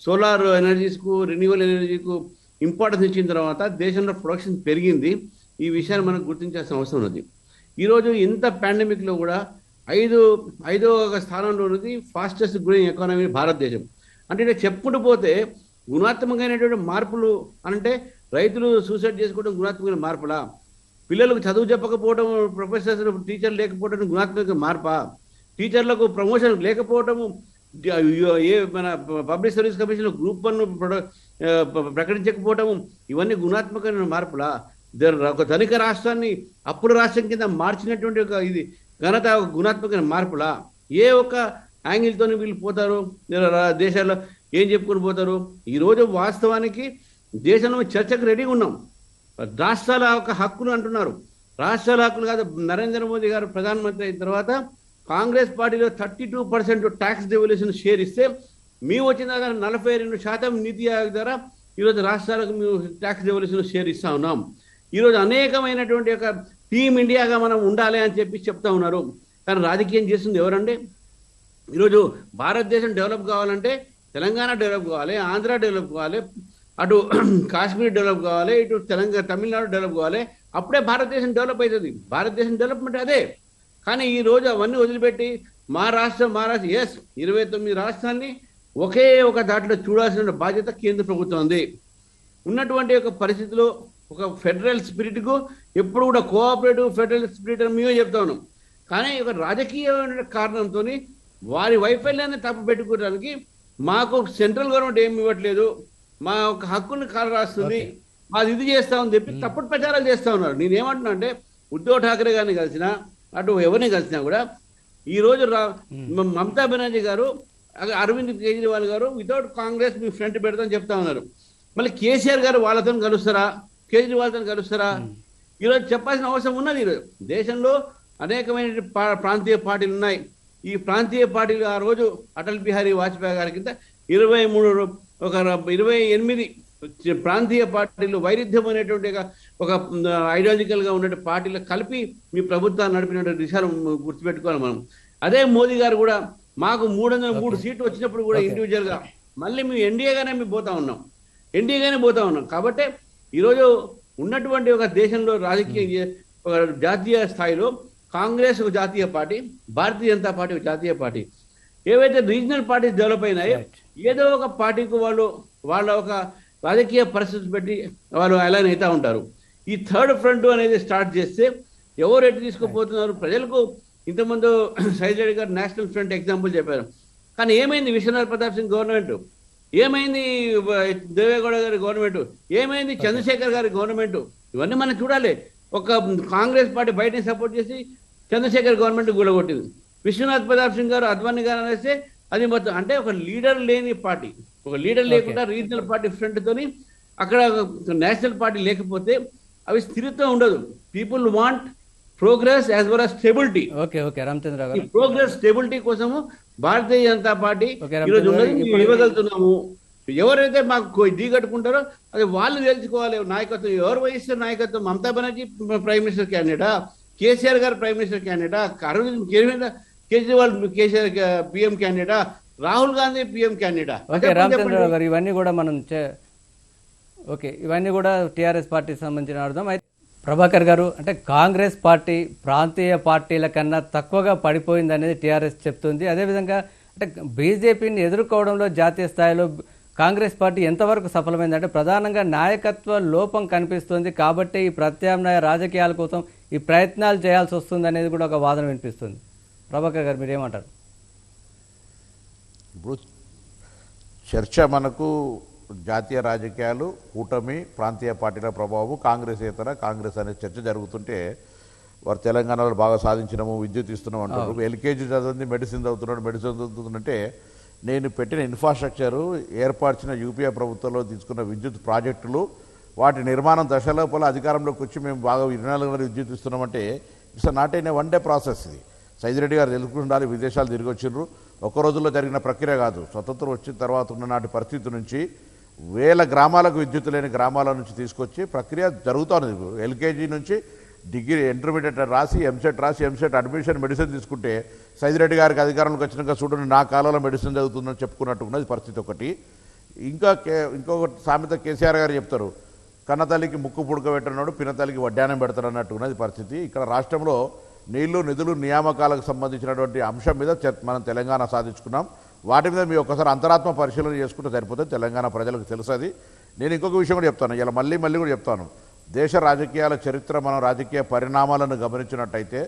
సోలార్ ఎనర్జీస్కు, రెన్యూవల్ ఎనర్జీకు ఇంపార్టెన్స్ ఇచ్చిన తర్వాత దేశంలో ప్రొడక్షన్ పెరిగింది. ఈ విషయాన్ని మనం గుర్తించాల్సిన అవసరం ఉన్నది. ఈరోజు ఇంత పాండమిక్లో కూడా ఐదో స్థానంలో ఉన్నది ఫాస్టెస్ట్ గ్రోయింగ్ ఎకానమీ భారతదేశం. అంటే ఇట్లా చెప్పుకుంటూ పోతే గుణాత్మకమైనటువంటి మార్పులు అంటే రైతులు సూసైడ్ చేసుకోవడం గుణాత్మకమైన మార్పులా? పిల్లలకు చదువు చెప్పకపోవడం, ప్రొఫెసర్స్ టీచర్లు లేకపోవడం గుణాత్మక మార్పా? టీచర్లకు ప్రమోషన్ లేకపోవడము, మన పబ్లిక్ సర్వీస్ కమిషన్ గ్రూప్ 1 ప్రకటించకపోవటము, ఇవన్నీ గుణాత్మకమైన మార్పులా? ఒక ధనిక రాష్ట్రాన్ని అప్పుల రాష్ట్రం కింద మార్చినటువంటి ఒక ఇది ఘనత గుణాత్మకమైన మార్పులా? ఏ ఒక్క యాంగిల్తో వీళ్ళు పోతారు? దేశాల్లో ఏం చెప్పుకొని పోతారు? ఈరోజు వాస్తవానికి దేశంలో చర్చకు రెడీగా ఉన్నాం. రాష్ట్రాల ఒక హక్కులు అంటున్నారు. రాష్ట్రాల హక్కులు కాదు. నరేంద్ర మోదీ గారు ప్రధానమంత్రి అయిన తర్వాత కాంగ్రెస్ పార్టీలో 32% ట్యాక్స్ డెవల్యూషన్ షేర్ ఇస్తే మేము వచ్చిన 42% నీతి ఆయోగ్ ద్వారా ఈరోజు రాష్ట్రాలకు మేము ట్యాక్స్ డెవల్యూషన్ షేర్ ఇస్తా ఉన్నాం. ఈరోజు అనేకమైనటువంటి ఒక టీమ్ ఇండియాగా మనం ఉండాలి అని చెప్తా ఉన్నారు. కానీ రాజకీయం చేస్తుంది ఎవరండి? ఈరోజు భారతదేశం డెవలప్ కావాలంటే తెలంగాణ డెవలప్ కావాలి, ఆంధ్ర డెవలప్ కావాలి, అటు కాశ్మీర్ డెవలప్ కావాలి, ఇటు తమిళనాడు డెవలప్ కావాలి. అప్పుడే భారతదేశం డెవలప్ అవుతుంది. భారతదేశం డెవలప్మెంట్ అదే. కానీ ఈ రోజు అవన్నీ వదిలిపెట్టి మా రాష్ట్రం 29 రాష్ట్రాన్ని ఒకే ఒక దాంట్లో చూడాల్సిన బాధ్యత కేంద్ర ప్రభుత్వం ఉంది. ఉన్నటువంటి ఒక పరిస్థితిలో ఒక ఫెడరల్ స్పిరిట్కు ఎప్పుడు కూడా కోఆపరేటివ్ ఫెడరల్ స్పిరిట్ అని మేమే చెప్తా ఉన్నాం. కానీ ఒక రాజకీయమైన కారణంతో వారి వైఫల్యాన్ని తప్పు పెట్టుకోవడానికి మాకు సెంట్రల్ గవర్నమెంట్ ఏమి ఇవ్వట్లేదు, మా ఒక హక్కుని కాల రాస్తుంది, మాది ఇది చేస్తామని చెప్పి తప్పుడు ప్రచారాలు చేస్తూ ఉన్నారు. నేనేమంటున్నా అంటే ఉద్ధవ్ ఠాకరే గారిని కలిసినా, అటు ఎవరిని కలిసినా కూడా ఈరోజు మమతా బెనర్జీ గారు, అరవింద్ కేజ్రీవాల్ గారు వితౌట్ కాంగ్రెస్ మీ ఫ్రంట్ పెడతామని చెప్తా ఉన్నారు. మళ్ళీ కేసీఆర్ గారు వాళ్ళతో కలుస్తారా, కేజ్రీవాల్తో కలుస్తారా? ఈరోజు చెప్పాల్సిన అవసరం ఉన్నది. ఈరోజు దేశంలో అనేకమైన ప్రాంతీయ పార్టీలు ఉన్నాయి. ఈ ప్రాంతీయ పార్టీలు ఆ రోజు అటల్ బిహారీ వాజ్పేయి గారి కింద 28 ప్రాంతీయ పార్టీలు వైరుధ్యమైనటువంటి ఒక ఐడియాలజికల్గా ఉన్న పార్టీలు కలిపి మీ ప్రభుత్వాన్ని నడిపినటువంటి విషయాలు గుర్తుపెట్టుకోవాలి మనం. అదే మోదీ గారు కూడా మాకు 303 సీట్లు వచ్చినప్పుడు కూడా ఇండివిజువల్గా మళ్ళీ మేము ఎన్డీఏగానే పోతా ఉన్నాం. కాబట్టి ఈరోజు ఉన్నటువంటి ఒక దేశంలో రాజకీయ ఒక జాతీయ స్థాయిలో కాంగ్రెస్ ఒక జాతీయ పార్టీ, భారతీయ జనతా పార్టీ ఒక జాతీయ పార్టీ. ఏవైతే రీజనల్ పార్టీస్ డెవలప్ అయినాయో ఏదో ఒక పార్టీకి వాళ్ళ ఒక రాజకీయ పరిస్థితి పెట్టి వాళ్ళు అలైన్ అవుతూ ఉంటారు. ఈ థర్డ్ ఫ్రంట్ అనేది స్టార్ట్ చేస్తే ఎవరు ఎటు తీసుకుపోతున్నారు ప్రజలకు? ఇంతకుముందు సైద్ రెడ్డి గారు నేషనల్ ఫ్రంట్ ఎగ్జాంపుల్ చెప్పారు. కానీ ఏమైంది విశ్వనాథ్ ప్రతాప్ సింగ్ గవర్నమెంట్? ఏమైంది దేవేగౌడ గారి గవర్నమెంట్? ఏమైంది చంద్రశేఖర్ గారి గవర్నమెంట్? ఇవన్నీ మనం చూడాలి. ఒక కాంగ్రెస్ పార్టీ బయటని సపోర్ట్ చేసి చంద్రశేఖర్ గవర్నమెంట్ కూలగొట్టింది. విశ్వనాథ్ ప్రతాప్ సింగ్ గారు, అద్వానీ గారు అనేస్తే అది మొత్తం అంటే ఒక లీడర్ లేని పార్టీ, ఒక లీడర్ లేకుండా రీజనల్ పార్టీ ఫ్రంట్ తోని అక్కడ నేషనల్ పార్టీ లేకపోతే అవి స్థిరత్వం ఉండదు. People want progress as well as stability. Ramachandra గారు, ప్రోగ్రెస్ స్టెబిలిటీ కోసము భారతీయ జనతా పార్టీ ఈరోజు ఉన్నది ఇవ్వగలుగుతున్నాము. ఎవరైతే మాకు ఢీగట్టుకుంటారో అది వాళ్ళు తెలుసుకోవాలి. నాయకత్వం ఎవరు వహిస్తే నాయకత్వం? మమతా బెనర్జీ ప్రైమ్ మినిస్టర్ క్యాండిడేటా? కేసీఆర్ గారు ప్రైమ్ మినిస్టర్ క్యాండిడేటా? అరవింద్ కేజ్రీవాల్ కేసీఆర్ పిఎం క్యాండిడేటా? రాహుల్ గాంధీ పిఎం క్యాండిడేటా? రామచంద్ర గారు, ఇవన్నీ కూడా మనం ఇవన్నీ కూడా టీఆర్ఎస్ పార్టీకి సంబంధించిన అర్థం. అయితే ప్రభాకర్ గారు, అంటే కాంగ్రెస్ పార్టీ ప్రాంతీయ పార్టీల కన్నా తక్కువగా పడిపోయింది అనేది టీఆర్ఎస్ చెప్తుంది. అదేవిధంగా అంటే బీజేపీని ఎదుర్కోవడంలో జాతీయ స్థాయిలో కాంగ్రెస్ పార్టీ ఎంతవరకు సఫలమైందంటే ప్రధానంగా నాయకత్వ లోపం కనిపిస్తుంది. కాబట్టి ఈ ప్రత్యామ్నాయ రాజకీయాల కోసం ఈ ప్రయత్నాలు చేయాల్సి వస్తుంది అనేది కూడా ఒక వాదన వినిపిస్తుంది. ప్రభాకర్ గారు, మీరేమంటారు? ఇప్పుడు చర్చ మనకు జాతీయ రాజకీయాలు, కూటమి, ప్రాంతీయ పార్టీల ప్రభావం, కాంగ్రెస్ అనే చర్చ జరుగుతుంటే వారు తెలంగాణలో బాగా సాధించినాము, విద్యుత్ ఇస్తున్నాం అంటారు. ఎల్కేజీ చదివింది మెడిసిన్ చదువుతుందంటే నేను పెట్టిన ఇన్ఫ్రాస్ట్రక్చరు, ఏర్పరిచిన యూపీఏ ప్రభుత్వంలో తీసుకున్న విద్యుత్ ప్రాజెక్టులు, వాటి నిర్మాణం దశలోపల అధికారంలోకి వచ్చి మేము బాగా 24 గంటలు విద్యుత్ ఇస్తున్నామంటే it's not in a one day process. ఇది సైదిరెడ్డి గారు తెలుసుకుంటారు. విదేశాలు తిరిగి వచ్చిండ్రు. ఒక్క రోజుల్లో జరిగిన ప్రక్రియ కాదు. స్వతంత్రం వచ్చిన తర్వాత ఉన్ననాటి పరిస్థితి నుంచి వేల గ్రామాలకు విద్యుత్ లేని గ్రామాల నుంచి తీసుకొచ్చి ప్రక్రియ జరుగుతోంది. ఎల్కేజీ నుంచి డిగ్రీ ఇంటర్మీడియట్ రాసి ఎంసెట్ అడ్మిషన్ మెడిసిన్ తీసుకుంటే సైదిరెడ్డి గారికి అధికారంలోకి వచ్చినాక చూడండి నా కాలంలో మెడిసిన్ చదువుతుందని చెప్పుకున్నట్టున్నది పరిస్థితి ఒకటి. ఇంకొక సామెత కేసీఆర్ గారు చెప్తారు, కన్నతల్లికి ముక్కు పుడకబెట్టినాడు పినతల్లికి వడ్డానం పెడతాడు అన్నట్టున్నది పరిస్థితి. ఇక్కడ రాష్ట్రంలో నీళ్లు నిధులు నియామకాలకు సంబంధించినటువంటి అంశం మీద మనం తెలంగాణ సాధించుకున్నాం. వాటి మీద మీరు ఒకసారి అంతరాత్మ పరిశీలన చేసుకుంటే సరిపోతుంది, తెలంగాణ ప్రజలకు తెలుసది. నేను ఇంకొక విషయం కూడా చెప్తాను, ఇలా మళ్ళీ కూడా చెప్తాను. దేశ రాజకీయాల చరిత్ర, మనం రాజకీయ పరిణామాలను గమనించినట్టయితే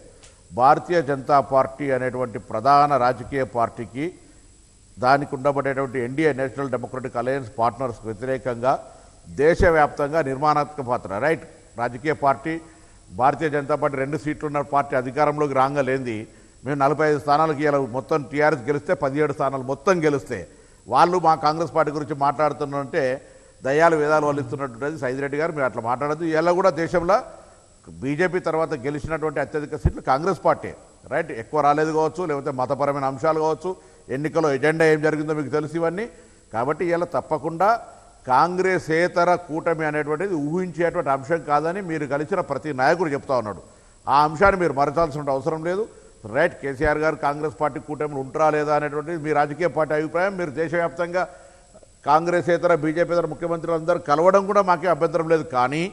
భారతీయ జనతా పార్టీ అనేటువంటి ప్రధాన రాజకీయ పార్టీకి దానికి ఉండబడేటువంటి NDA national democratic alliance partners వ్యతిరేకంగా దేశవ్యాప్తంగా నిర్మాణాత్మక పాత్ర రైట్. రాజకీయ పార్టీ భారతీయ జనతా పార్టీ 2 సీట్లు ఉన్న పార్టీ అధికారంలోకి రాగలేంది. మేము 45 స్థానాలకు ఇలా మొత్తం టీఆర్ఎస్ గెలిస్తే 17 స్థానాలు మొత్తం గెలిస్తే వాళ్ళు మా కాంగ్రెస్ పార్టీ గురించి మాట్లాడుతున్నారంటే దయ్యాలు వేదాలు వల్లిస్తున్నటువంటిది సైదిరెడ్డి గారు. మీరు అట్లా మాట్లాడద్దు. ఇలా కూడా దేశంలో బీజేపీ తర్వాత గెలిచినటువంటి అత్యధిక సీట్లు కాంగ్రెస్ పార్టీ రైట్. ఎక్కువ రాలేదు కావచ్చు, లేకపోతే మతపరమైన అంశాలు కావచ్చు, ఎన్నికల్లో ఎజెండా ఏం జరిగిందో మీకు తెలుసు ఇవన్నీ. కాబట్టి ఇలా తప్పకుండా కాంగ్రెసేతర కూటమి అనేటువంటిది ఊహించేటువంటి అంశం కాదని మీరు కలిసిన ప్రతి నాయకుడు చెప్తా ఉన్నాడు. ఆ అంశాన్ని మీరు మరచాల్సిన అవసరం లేదు రైట్. కేసీఆర్ గారు కాంగ్రెస్ పార్టీ కూటమిలు ఉంటారా లేదా అనేటువంటిది మీ రాజకీయ పార్టీ అభిప్రాయం. మీరు దేశవ్యాప్తంగా కాంగ్రెసేతర బీజేపీతర ముఖ్యమంత్రులు అందరూ కలవడం కూడా మాకే అభ్యంతరం లేదు. కానీ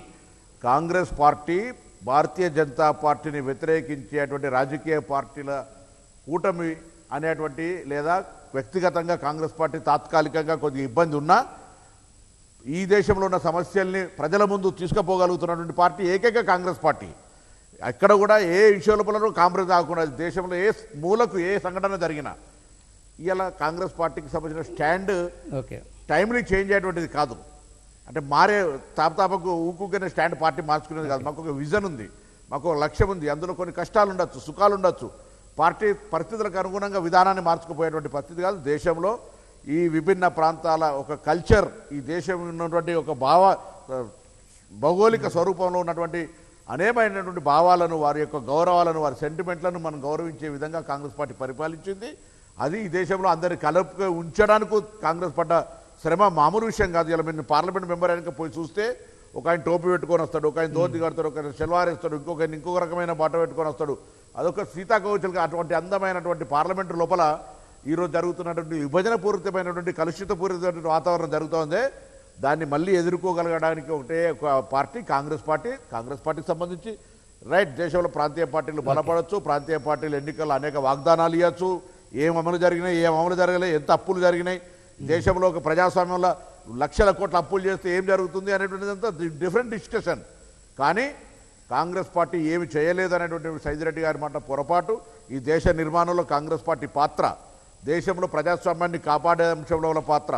కాంగ్రెస్ పార్టీ భారతీయ జనతా పార్టీని వ్యతిరేకించేటువంటి రాజకీయ పార్టీల కూటమి అనేటువంటి లేదా వ్యక్తిగతంగా కాంగ్రెస్ పార్టీ తాత్కాలికంగా కొద్దిగా ఇబ్బంది ఉన్నా ఈ దేశంలో ఉన్న సమస్యల్ని ప్రజల ముందు తీసుకుపోగలుగుతున్నటువంటి పార్టీ ఏకైక కాంగ్రెస్ పార్టీ. ఎక్కడ కూడా ఏ విషయ లోపల కాంగ్రెస్ కాకుండా దేశంలో ఏ మూలకు ఏ సంఘటన జరిగినా ఇలా కాంగ్రెస్ పార్టీకి సంబంధించిన స్టాండ్ టైంలీ చేంజ్ అయ్యేటువంటిది కాదు. అంటే మారే తాపకు ఊకునే స్టాండ్ పార్టీ మార్చుకునేది కాదు. మాకు ఒక విజన్ ఉంది, మాకు ఒక లక్ష్యం ఉంది. అందులో కొన్ని కష్టాలు ఉండొచ్చు, సుఖాలు ఉండొచ్చు. పార్టీ పరిస్థితులకు అనుగుణంగా విధానాన్ని మార్చుకుపోయేటువంటి పరిస్థితి కాదు. దేశంలో ఈ విభిన్న ప్రాంతాల ఒక కల్చర్, ఈ దేశం ఉన్నటువంటి ఒక భౌగోళిక స్వరూపంలో ఉన్నటువంటి అనేకమైనటువంటి భావాలను, వారి యొక్క గౌరవాలను, వారి సెంటిమెంట్లను మనం గౌరవించే విధంగా కాంగ్రెస్ పార్టీ పరిపాలించింది. అది ఈ దేశంలో అందరి కలుపుగా ఉంచడానికి కాంగ్రెస్ పడ్డ శ్రమ మామూలు విషయం కాదు. ఇలా మీరు పార్లమెంట్ మెంబర్ అయినా పోయి చూస్తే ఒక ఆయన టోపీ పెట్టుకొని వస్తాడు, ఒక ఆయన ధోతి కడతాడు, ఒక ఆయన షల్వార్ వేస్తాడు, ఇంకొక రకమైన బట్ట పెట్టుకొని వస్తాడు. అదొక సీతాకోవచలుగా అటువంటి అందమైనటువంటి పార్లమెంటు లోపల ఈరోజు జరుగుతున్నటువంటి విభజన పూరితమైనటువంటి కలుషిత పూరితమైనటువంటి వాతావరణం జరుగుతోంది. దాన్ని మళ్ళీ ఎదుర్కోగలగడానికి ఒకటే ఒక పార్టీ కాంగ్రెస్ పార్టీ. కాంగ్రెస్ పార్టీకి సంబంధించి రైట్ దేశంలో ప్రాంతీయ పార్టీలు బలపడవచ్చు, ప్రాంతీయ పార్టీలు ఎన్నికల్లో అనేక వాగ్దానాలు ఇవ్వచ్చు. ఏం అమలు జరిగినాయి, ఏం అమలు జరగలేదు, ఎంత అప్పులు జరిగినాయి, దేశంలో ఒక ప్రజాస్వామ్యంలో లక్షల కోట్ల అప్పులు చేస్తే ఏం జరుగుతుంది అనేటువంటిదంతా డిఫరెంట్ డిస్కషన్. కానీ కాంగ్రెస్ పార్టీ ఏమి చేయలేదు అనేటువంటి సైదిరెడ్డి గారి మాట పొరపాటు. ఈ దేశ నిర్మాణంలో కాంగ్రెస్ పార్టీ పాత్ర, దేశంలో ప్రజాస్వామ్యాన్ని కాపాడే అంశంలో పాత్ర,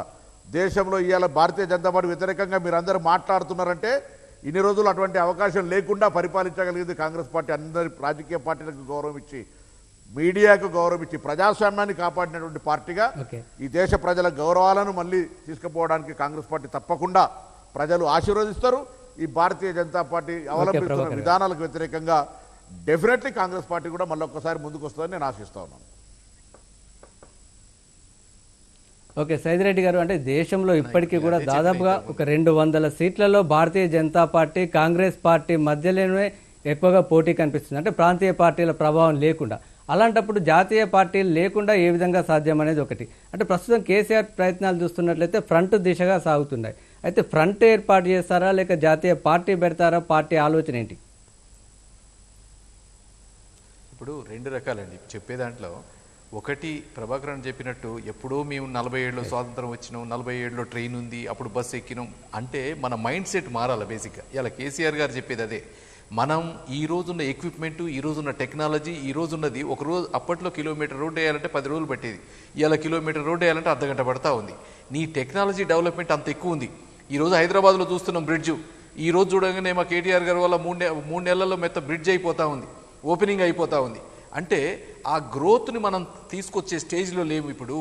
దేశంలో ఇవాళ భారతీయ జనతా పార్టీ వ్యతిరేకంగా మీరందరూ మాట్లాడుతున్నారంటే ఇన్ని రోజులు అటువంటి అవకాశం లేకుండా పరిపాలించగలిగింది కాంగ్రెస్ పార్టీ. అందరి రాజకీయ పార్టీలకు గౌరవం ఇచ్చి, మీడియాకు గౌరవం ఇచ్చి, ప్రజాస్వామ్యాన్ని కాపాడినటువంటి పార్టీగా ఈ దేశ ప్రజల గౌరవాలను మళ్ళీ తీసుకుపోవడానికి కాంగ్రెస్ పార్టీ తప్పకుండా ప్రజలు ఆశీర్వదిస్తారు. ఈ భారతీయ జనతా పార్టీ అవలంబిస్తున్న విధానాలకు వ్యతిరేకంగా డెఫినెట్లీ కాంగ్రెస్ పార్టీ కూడా మళ్ళీ ఒక్కసారి ముందుకు వస్తుందని నేను ఆశిస్తా ఉన్నాను. ఓకే సైదిరెడ్డి గారు, అంటే దేశంలో ఇప్పటికీ కూడా దాదాపుగా ఒక 200 సీట్లలో భారతీయ జనతా పార్టీ కాంగ్రెస్ పార్టీ మధ్యలోనే ఎక్కువగా పోటీ కనిపిస్తుంది, అంటే ప్రాంతీయ పార్టీల ప్రభావం లేకుండా. అలాంటప్పుడు జాతీయ పార్టీలు లేకుండా ఏ విధంగా సాధ్యం అనేది ఒకటి. అంటే ప్రస్తుతం కేసీఆర్ ప్రయత్నాలు చూస్తున్నట్లయితే ఫ్రంట్ దిశగా సాగుతున్నాయి. అయితే ఫ్రంట్ ఏర్పాటు చేస్తారా లేక జాతీయ పార్టీ పెడతారా? పార్టీ ఆలోచన ఏంటి? ఇప్పుడు 2 రకాలండి చెప్పే దాంట్లో. ఒకటి ప్రభాకరన్ చెప్పినట్టు ఎప్పుడో మేము 47లో స్వాతంత్రం వచ్చినాం, 47లో ట్రైన్ ఉంది, అప్పుడు బస్సు ఎక్కినాం అంటే మన మైండ్ సెట్ మారాలి బేసిక్గా. ఇలా కేసీఆర్ గారు చెప్పేది అదే. మనం ఈ రోజున్న ఎక్విప్మెంటు, ఈ రోజున్న టెక్నాలజీ, ఈ రోజున్నది ఒక రోజు అప్పట్లో కిలోమీటర్ రోడ్డు వేయాలంటే 10 రోజులు పట్టేది, ఇలా కిలోమీటర్ రోడ్డు వేయాలంటే అర్ధగంట పడతా ఉంది. నీ టెక్నాలజీ డెవలప్మెంట్ అంత ఎక్కువ ఉంది. ఈరోజు హైదరాబాద్లో చూస్తున్నాం బ్రిడ్జు, ఈ రోజు చూడగానే మా కేటీఆర్ గారి వల్ల 3 నెలల్లో బ్రిడ్జ్ అయిపోతూ ఉంది, ఓపెనింగ్ అయిపోతూ ఉంది. అంటే ఆ గ్రోత్ని మనం తీసుకొచ్చే స్టేజ్లో లేవు. ఇప్పుడు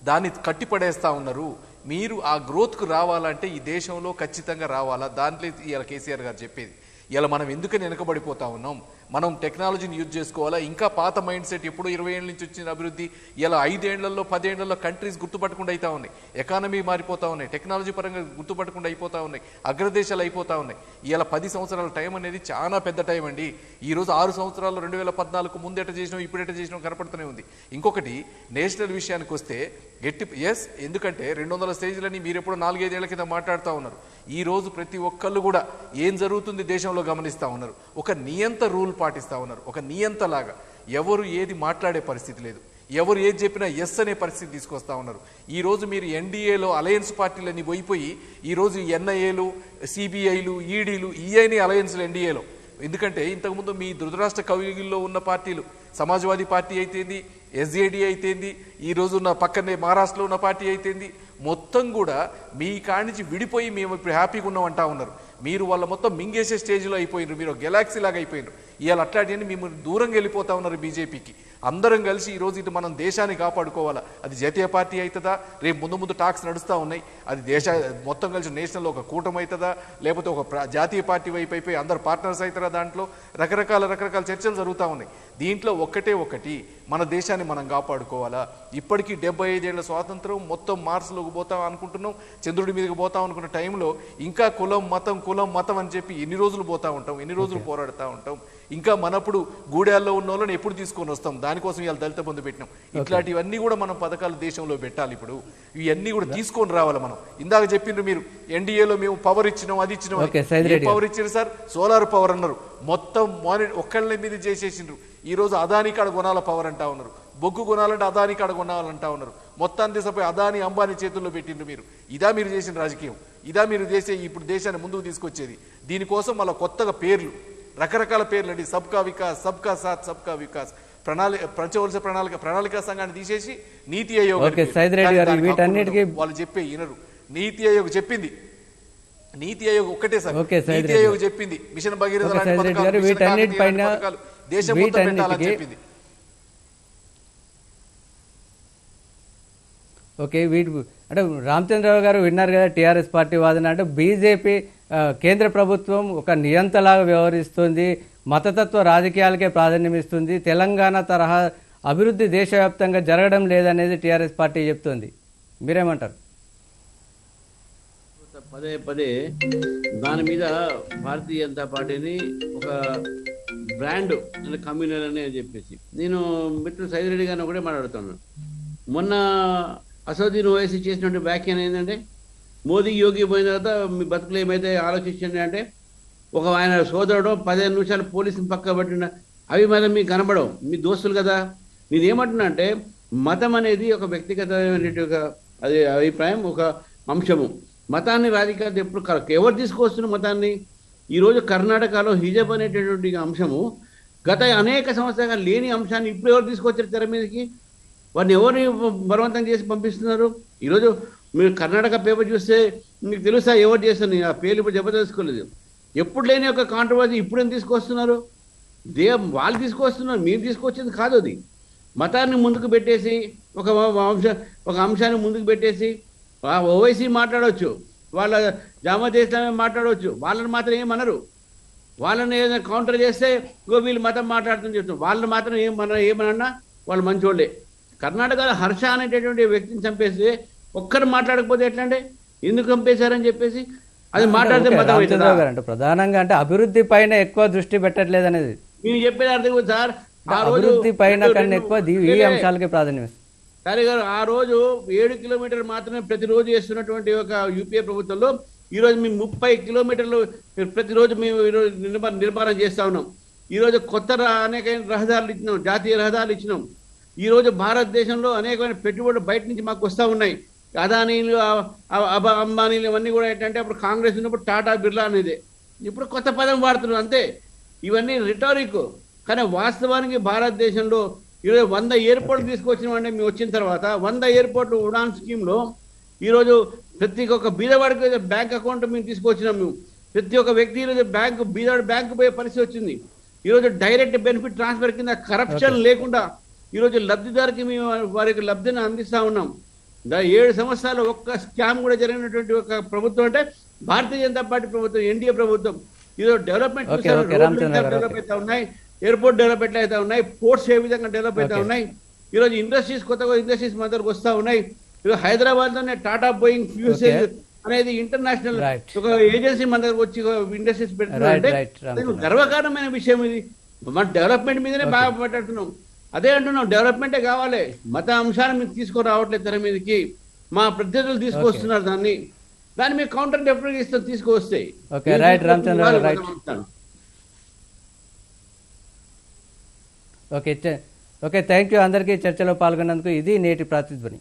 దాన్ని కట్టిపడేస్తూ ఉన్నారు. మీరు ఆ గ్రోత్కు రావాలంటే ఈ దేశంలో ఖచ్చితంగా రావాలా, దాంట్లో ఇలా కేసీఆర్ గారు చెప్పేది. ఇలా మనం ఎందుకని వెనుకబడిపోతా ఉన్నాం, మనం టెక్నాలజీని యూజ్ చేసుకోవాలా, ఇంకా పాత మైండ్ సెట్ ఎప్పుడు 20 ఏళ్ళ నుంచి వచ్చిన అభివృద్ధి ఇలా 5 ఏళ్లలో 10 ఏళ్లలో కంట్రీస్ గుర్తుపట్టకుండా అవుతా ఉన్నాయి, ఎకానమీ మారిపోతా ఉన్నాయి, టెక్నాలజీ పరంగా గుర్తుపట్టకుండా అయిపోతా ఉన్నాయి, అగ్రదేశాలు అయిపోతా ఉన్నాయి. ఇలా 10 సంవత్సరాల టైం అనేది చాలా పెద్ద టైం అండి. ఈ రోజు 6 సంవత్సరాలు 2014 ముందు ఎట చేసినాం ఇప్పుడు ఎట చేసినాం కనపడుతూనే ఉంది. ఇంకొకటి నేషనల్ విషయానికి వస్తే ఎందుకంటే 200 స్టేజ్లని మీరు ఎప్పుడు 4-5 ఏళ్ల కింద మాట్లాడుతూ ఉన్నారు. ఈ రోజు ప్రతి ఒక్కళ్ళు కూడా ఏం జరుగుతుంది దేశంలో గమనిస్తూ ఉన్నారు, ఒక నియంత రూల్ పాటిస్తూ ఉన్నారు, ఒక నియంతలాగా ఎవరు ఏది మాట్లాడే పరిస్థితి లేదు, ఎవరు ఏది చెప్పినా ఎస్ అనే పరిస్థితి తీసుకొస్తా ఉన్నారు. ఈ రోజు మీరు ఎన్డీఏలో అలయన్స్ పార్టీలన్నీ పోయిపోయి ఈరోజు ఎన్ఐఏలు, సిబిఐలు, ఈడీలు ఈఐని అలయన్స్లు ఎన్డీఏలో. ఎందుకంటే ఇంతకుముందు మీ ధృతరాష్ట్ర కవిగిల్లో ఉన్న పార్టీలు సమాజ్వాదీ పార్టీ అయితేంది, ఎస్జేడీ అయితేంది, ఈ రోజు ఉన్న పక్కనే మహారాష్ట్రలో ఉన్న పార్టీ అయితేంది, మొత్తం కూడా మీ కాడి నుంచి విడిపోయి మేము ఇప్పుడు హ్యాపీగా ఉన్నాం అంటా ఉన్నారు. మీరు వాళ్ళ మొత్తం మింగేసే స్టేజ్లో అయిపోయినారు, మీరు గెలాక్సీ లాగా అయిపోయినారు. ఇవాళ అట్లాంటివన్నీ మేము దూరంగా వెళ్ళిపోతా ఉన్నారు బీజేపీకి. అందరం కలిసి ఈరోజు ఇటు మనం దేశాన్ని కాపాడుకోవాలా. అది జాతీయ పార్టీ అవుతుందా, రేపు ముందు ముందు టాక్స్ నడుస్తూ ఉన్నాయి, అది మొత్తం కలిసి నేషనల్లో ఒక కూటమి అవుతుందా, లేకపోతే ఒక జాతీయ పార్టీ వైపు అయిపోయి అందరు పార్ట్నర్స్ అవుతారా, దాంట్లో రకరకాల చర్చలు జరుగుతూ ఉన్నాయి. దీంట్లో ఒకటి మన దేశాన్ని మనం కాపాడుకోవాలా. ఇప్పటికీ 75 ఏళ్ల స్వాతంత్రం, మొత్తం మార్స్లోకి పోతాం అనుకుంటున్నాం, చంద్రుడి మీదకి పోతాం అనుకున్న టైంలో ఇంకా కులం మతం అని చెప్పి ఎన్ని రోజులు పోతా ఉంటాం, ఎన్ని రోజులు పోరాడుతూ ఉంటాం. ఇంకా మనప్పుడు గూడాల్లో ఉన్న వాళ్ళని ఎప్పుడు తీసుకొని వస్తాం, దానికోసం ఇవాళ దళిత బంధు పెట్టినాం. ఇట్లాంటివన్నీ కూడా మనం పథకాలు దేశంలో పెట్టాలి. ఇప్పుడు ఇవన్నీ కూడా తీసుకొని రావాలి మనం. ఇందాక చెప్పిండ్రు మీరు ఎన్డీఏలో మేము పవర్ ఇచ్చినాం, అది ఇచ్చినాం. పవర్ ఇచ్చారు సార్, సోలార్ పవర్ అన్నారు, మొత్తం ఒక్కళ్ళ మీద చేసేసిండ్రు. ఈ రోజు అదానీ కాడ కొనాల పవర్ అంటా ఉన్నారు, బొగ్గు కొనాలంటే అదానీ కాడ కొనాలంటా ఉన్నారు. మొత్తాన్ని తీసపోయి అదానీ అంబానీ చేతుల్లో పెట్టిండ్రు. ఇదా మీరు చేసిన రాజకీయం, ఇదా మీరు చేసే ఇప్పుడు దేశాన్ని ముందుకు తీసుకొచ్చేది. దీనికోసం మళ్ళీ కొత్తగా పేర్లు, రకరకాల పేర్లు అండి, సబ్కా వికాస్, సబ్కా సాత్, సబ్కా వికాస్, పంచవలస ప్రణాళిక సంఘాన్ని తీసేసి నీతి ఆయోగ్ వాళ్ళు చెప్పే వినరు. నీతి ఆయోగ్ చెప్పింది, నీతి ఆయోగ్ ఒక్కటే సార్, నీతి ఆయోగ్ చెప్పింది మిషన్ భగీరథ పథకాలు దేశం మొత్తం పెట్టాలని చెప్పింది. ఓకే, అంటే రామచంద్రరావు గారు విన్నారు కదా టీఆర్ఎస్ పార్టీ వాదన. అంటే బీజేపీ కేంద్ర ప్రభుత్వం ఒక నియంతలాగా వ్యవహరిస్తుంది, మతతత్వ రాజకీయాలకే ప్రాధాన్యం ఇస్తుంది, తెలంగాణ తరహా అభివృద్ధి దేశవ్యాప్తంగా జరగడం లేదనేది టీఆర్ఎస్ పార్టీ చెప్తుంది. మీరేమంటారు? పదే దాని మీద భారతీయ జనతా పార్టీని ఒక బ్రాండ్ అంటే కమ్యూనల్ అని చెప్పేసి నేను మిత్రుడు సైదిరెడ్డి గారిని ఒకటే మాట్లాడుతున్నాను. మొన్న అసదుద్దీన్ ఓవైసీ చేసినటువంటి వ్యాఖ్యానం ఏంటంటే, మోదీ యోగి పోయిన తర్వాత మీ బతుకులు ఏమైతే ఆలోచించండి అంటే, ఒక ఆయన సోదరుడు 15 నిమిషాలు పోలీసుని పక్క పట్టిన అవి మాత్రం మీకు కనబడవు, మీ దోస్తులు కదా. నేనేమంటున్నా అంటే, మతం అనేది ఒక వ్యక్తిగతమైనటువంటి ఒక అది అభిప్రాయం, ఒక అంశము. మతాన్ని రాజకీయాలు ఎప్పుడు ఎవరు తీసుకొస్తున్న మతాన్ని? ఈరోజు కర్ణాటకలో హిజబ్ అనేటటువంటి అంశము గత అనేక సంవత్సరాలుగా లేని అంశాన్ని ఇప్పుడు ఎవరు తీసుకొచ్చారు తెర మీదకి? వారిని ఎవరిని బలవంతం చేసి పంపిస్తున్నారు? ఈరోజు మీరు కర్ణాటక పేపర్ చూస్తే మీకు తెలుసా ఎవరు చేస్తారు? ఆ పేర్లు ఇప్పుడు జబర్దస్త్. ఎప్పుడు లేని ఒక కాంట్రవర్సీ ఇప్పుడు తీసుకొస్తున్నారు. వాళ్ళు తీసుకొస్తున్నారు, మీరు తీసుకొచ్చేది కాదు. అది మతాన్ని ముందుకు పెట్టేసి ఒక అంశాన్ని ముందుకు పెట్టేసి ఓవైసీ మాట్లాడవచ్చు, వాళ్ళ జామాత్ ఇస్లామీ మాట్లాడవచ్చు, వాళ్ళని మాత్రం ఏమనరు. వాళ్ళని ఏదైనా కౌంటర్ చేస్తే వీళ్ళు మతం మాట్లాడుతుందని చెప్తారు. వాళ్ళని మాత్రం ఏమన్నా వాళ్ళు మంచోళ్ళే. కర్ణాటకలో హర్ష అనేటటువంటి వ్యక్తిని చంపేసి ఒక్కరు మాట్లాడకపోతే ఎట్లా అంటే, ఎందుకు చంపేశారని చెప్పేసి అది మాట్లాడితే మతం అవుతుందా? ప్రధానంగా అంటే అభివృద్ధి పైన ఎక్కువ దృష్టి పెట్టట్లేదు అనేది మీరు చెప్పేది అర్థం సార్. అభివృద్ధి పైన కన్నా ఎక్కువ ఈ అంశాలకే ప్రాధాన్యం. సరే గారు, ఆ రోజు 7 కిలోమీటర్లు మాత్రమే ప్రతిరోజు చేస్తున్నటువంటి ఒక యూపీఏ ప్రభుత్వంలో ఈరోజు మేము 30 కిలోమీటర్లు ప్రతిరోజు మేము ఈరోజు నిర్మాణం చేస్తా ఉన్నాం. ఈరోజు కొత్త అనేక రహదారులు ఇచ్చినాం, జాతీయ రహదారులు ఇచ్చినాం. ఈరోజు భారతదేశంలో అనేకమైన పెట్టుబడులు బయట నుంచి మాకు వస్తూ ఉన్నాయి. అదానీలు, అంబానీలు ఇవన్నీ కూడా ఏంటంటే అప్పుడు కాంగ్రెస్ ఉన్నప్పుడు టాటా బిర్లా అనేది, ఇప్పుడు కొత్త పదం వాడుతున్నారు అంతే. ఇవన్నీ రిటారిక్. కానీ వాస్తవానికి భారతదేశంలో ఈరోజు 100 ఎయిర్పోర్ట్లు తీసుకొచ్చినామంటే మేము వచ్చిన తర్వాత 100 ఎయిర్పోర్ట్లు ఉడాన్ స్కీమ్లో ఈరోజు ప్రతి ఒక్క బీదవాడికి బ్యాంక్ అకౌంట్ మేము తీసుకొచ్చినాం. మేము ప్రతి ఒక్క వ్యక్తి ఈరోజు బీదవాడి బ్యాంకు పోయే పరిస్థితి వచ్చింది. ఈరోజు డైరెక్ట్ బెనిఫిట్ ట్రాన్స్ఫర్ కింద కరప్షన్ లేకుండా ఈరోజు లబ్ధిదారికి మేము వారికి లబ్ధిని అందిస్తూ ఉన్నాం. 7 సంవత్సరాలు ఒక్క స్కామ్ కూడా జరిగినటువంటి ఒక ప్రభుత్వం అంటే భారతీయ జనతా పార్టీ ప్రభుత్వం, ఎన్డీఏ ప్రభుత్వం. ఈరోజు డెవలప్మెంట్ డెవలప్ అవుతా ఉన్నాయి. ఎయిర్పోర్ట్ డెవలప్ ఎట్లా అవుతా ఉన్నాయి, పోర్ట్స్ ఏ విధంగా డెవలప్ అవుతా Okay. ఉన్నాయి, ఈరోజు ఇండస్ట్రీస్ కొత్తగా ఇండస్ట్రీస్ మన దగ్గరకు వస్తూ ఉన్నాయి. ఈరోజు హైదరాబాద్ లోనే టాటా బోయింగ్ ఫ్యూసేజ్ అనేది ఇంటర్నేషనల్ Right. ఒక ఏజెన్సీ మన దగ్గరకు వచ్చి ఇండస్ట్రీస్ Right, పెడుతుందంటే right, Ram అది Kumar. గర్వకారణమైన విషయం ఇది. మన డెవలప్మెంట్ మీదనే బాగా మాట్లాడుతున్నాం. అదే అంటున్నాం, డెవలప్మెంటే కావాలి, మత అంశాన్ని మీకు తీసుకురావట్లేదు తెర మీదకి, మా ప్రత్యర్థులు తీసుకొస్తున్నారు దాన్ని మీరు కౌంటర్ డెఫినెట్ ఇస్తాం తీసుకువస్తే. Okay, right, రామచంద్ర గారు, right. ఓకే థ్యాంక్ యూ అందరికీ చర్చలో పాల్గొన్నందుకు. ఇది నేటి ప్రతిధ్వని.